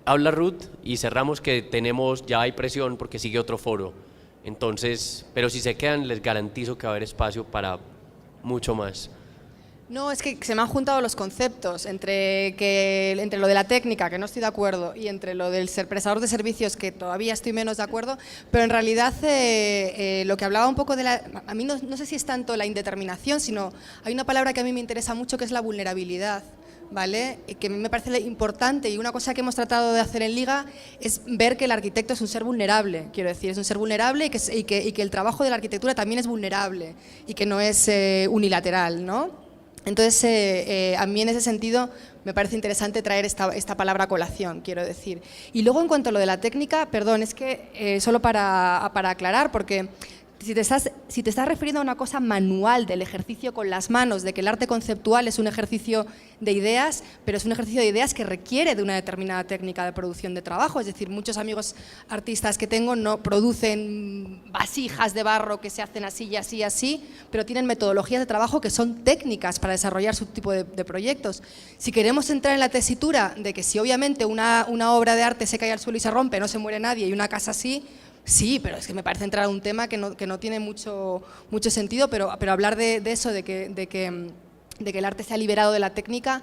Habla Ruth y cerramos que ya hay presión porque sigue otro foro. Entonces, pero si se quedan les garantizo que va a haber espacio para mucho más. No, es que se me han juntado los conceptos entre lo de la técnica, que no estoy de acuerdo, y entre lo del prestador de servicios, que todavía estoy menos de acuerdo, pero en realidad lo que hablaba un poco de a mí no sé si es tanto la indeterminación, sino hay una palabra que a mí me interesa mucho que es la vulnerabilidad. ¿Vale? Que a mí me parece importante, y una cosa que hemos tratado de hacer en Liga es ver que el arquitecto es un ser vulnerable, quiero decir, es un ser vulnerable y que el trabajo de la arquitectura también es vulnerable y que no es unilateral, ¿no? Entonces, a mí en ese sentido me parece interesante traer esta palabra a colación, quiero decir. Y luego en cuanto a lo de la técnica, perdón, es que solo para aclarar, porque si te estás refiriendo a una cosa manual del ejercicio con las manos, de que el arte conceptual es un ejercicio de ideas, pero es un ejercicio de ideas que requiere de una determinada técnica de producción de trabajo. Es decir, muchos amigos artistas que tengo no producen vasijas de barro que se hacen así y así y así, pero tienen metodologías de trabajo que son técnicas para desarrollar su tipo de proyectos. Si queremos entrar en la tesitura de que si obviamente una obra de arte se cae al suelo y se rompe, no se muere nadie, y una casa así, sí, pero es que me parece entrar a un tema que no tiene mucho sentido, pero hablar de eso, de que el arte se ha liberado de la técnica,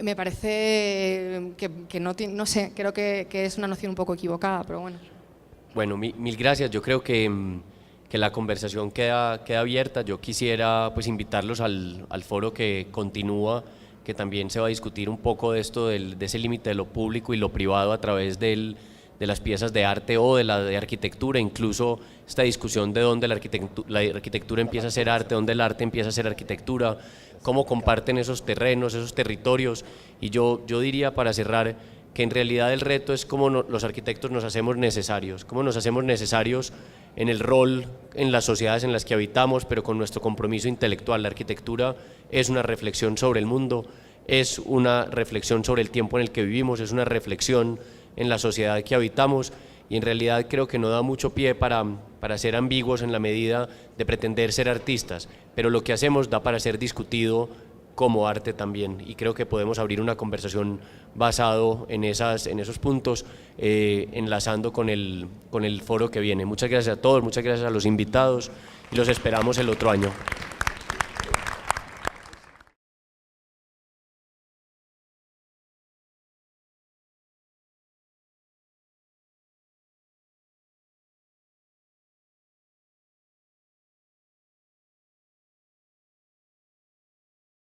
me parece que no sé, creo que es una noción un poco equivocada, pero bueno. Bueno, mil gracias. Yo creo que la conversación queda abierta. Yo quisiera pues invitarlos al foro que continúa, que también se va a discutir un poco de esto, de ese límite de lo público y lo privado a través de las piezas de arte o de la de arquitectura, incluso esta discusión de dónde la arquitectura empieza a ser arte, dónde el arte empieza a ser arquitectura, cómo comparten esos terrenos, esos territorios. Y yo diría, para cerrar, que en realidad el reto es cómo los arquitectos nos hacemos necesarios, cómo nos hacemos necesarios en el rol en las sociedades en las que habitamos, pero con nuestro compromiso intelectual. La arquitectura es una reflexión sobre el mundo, es una reflexión sobre el tiempo en el que vivimos, es una reflexión en la sociedad que habitamos, y en realidad creo que no da mucho pie para ser ambiguos en la medida de pretender ser artistas, pero lo que hacemos da para ser discutido como arte también, y creo que podemos abrir una conversación basado en esos puntos, enlazando con el foro que viene. Muchas gracias a todos, muchas gracias a los invitados y los esperamos el otro año.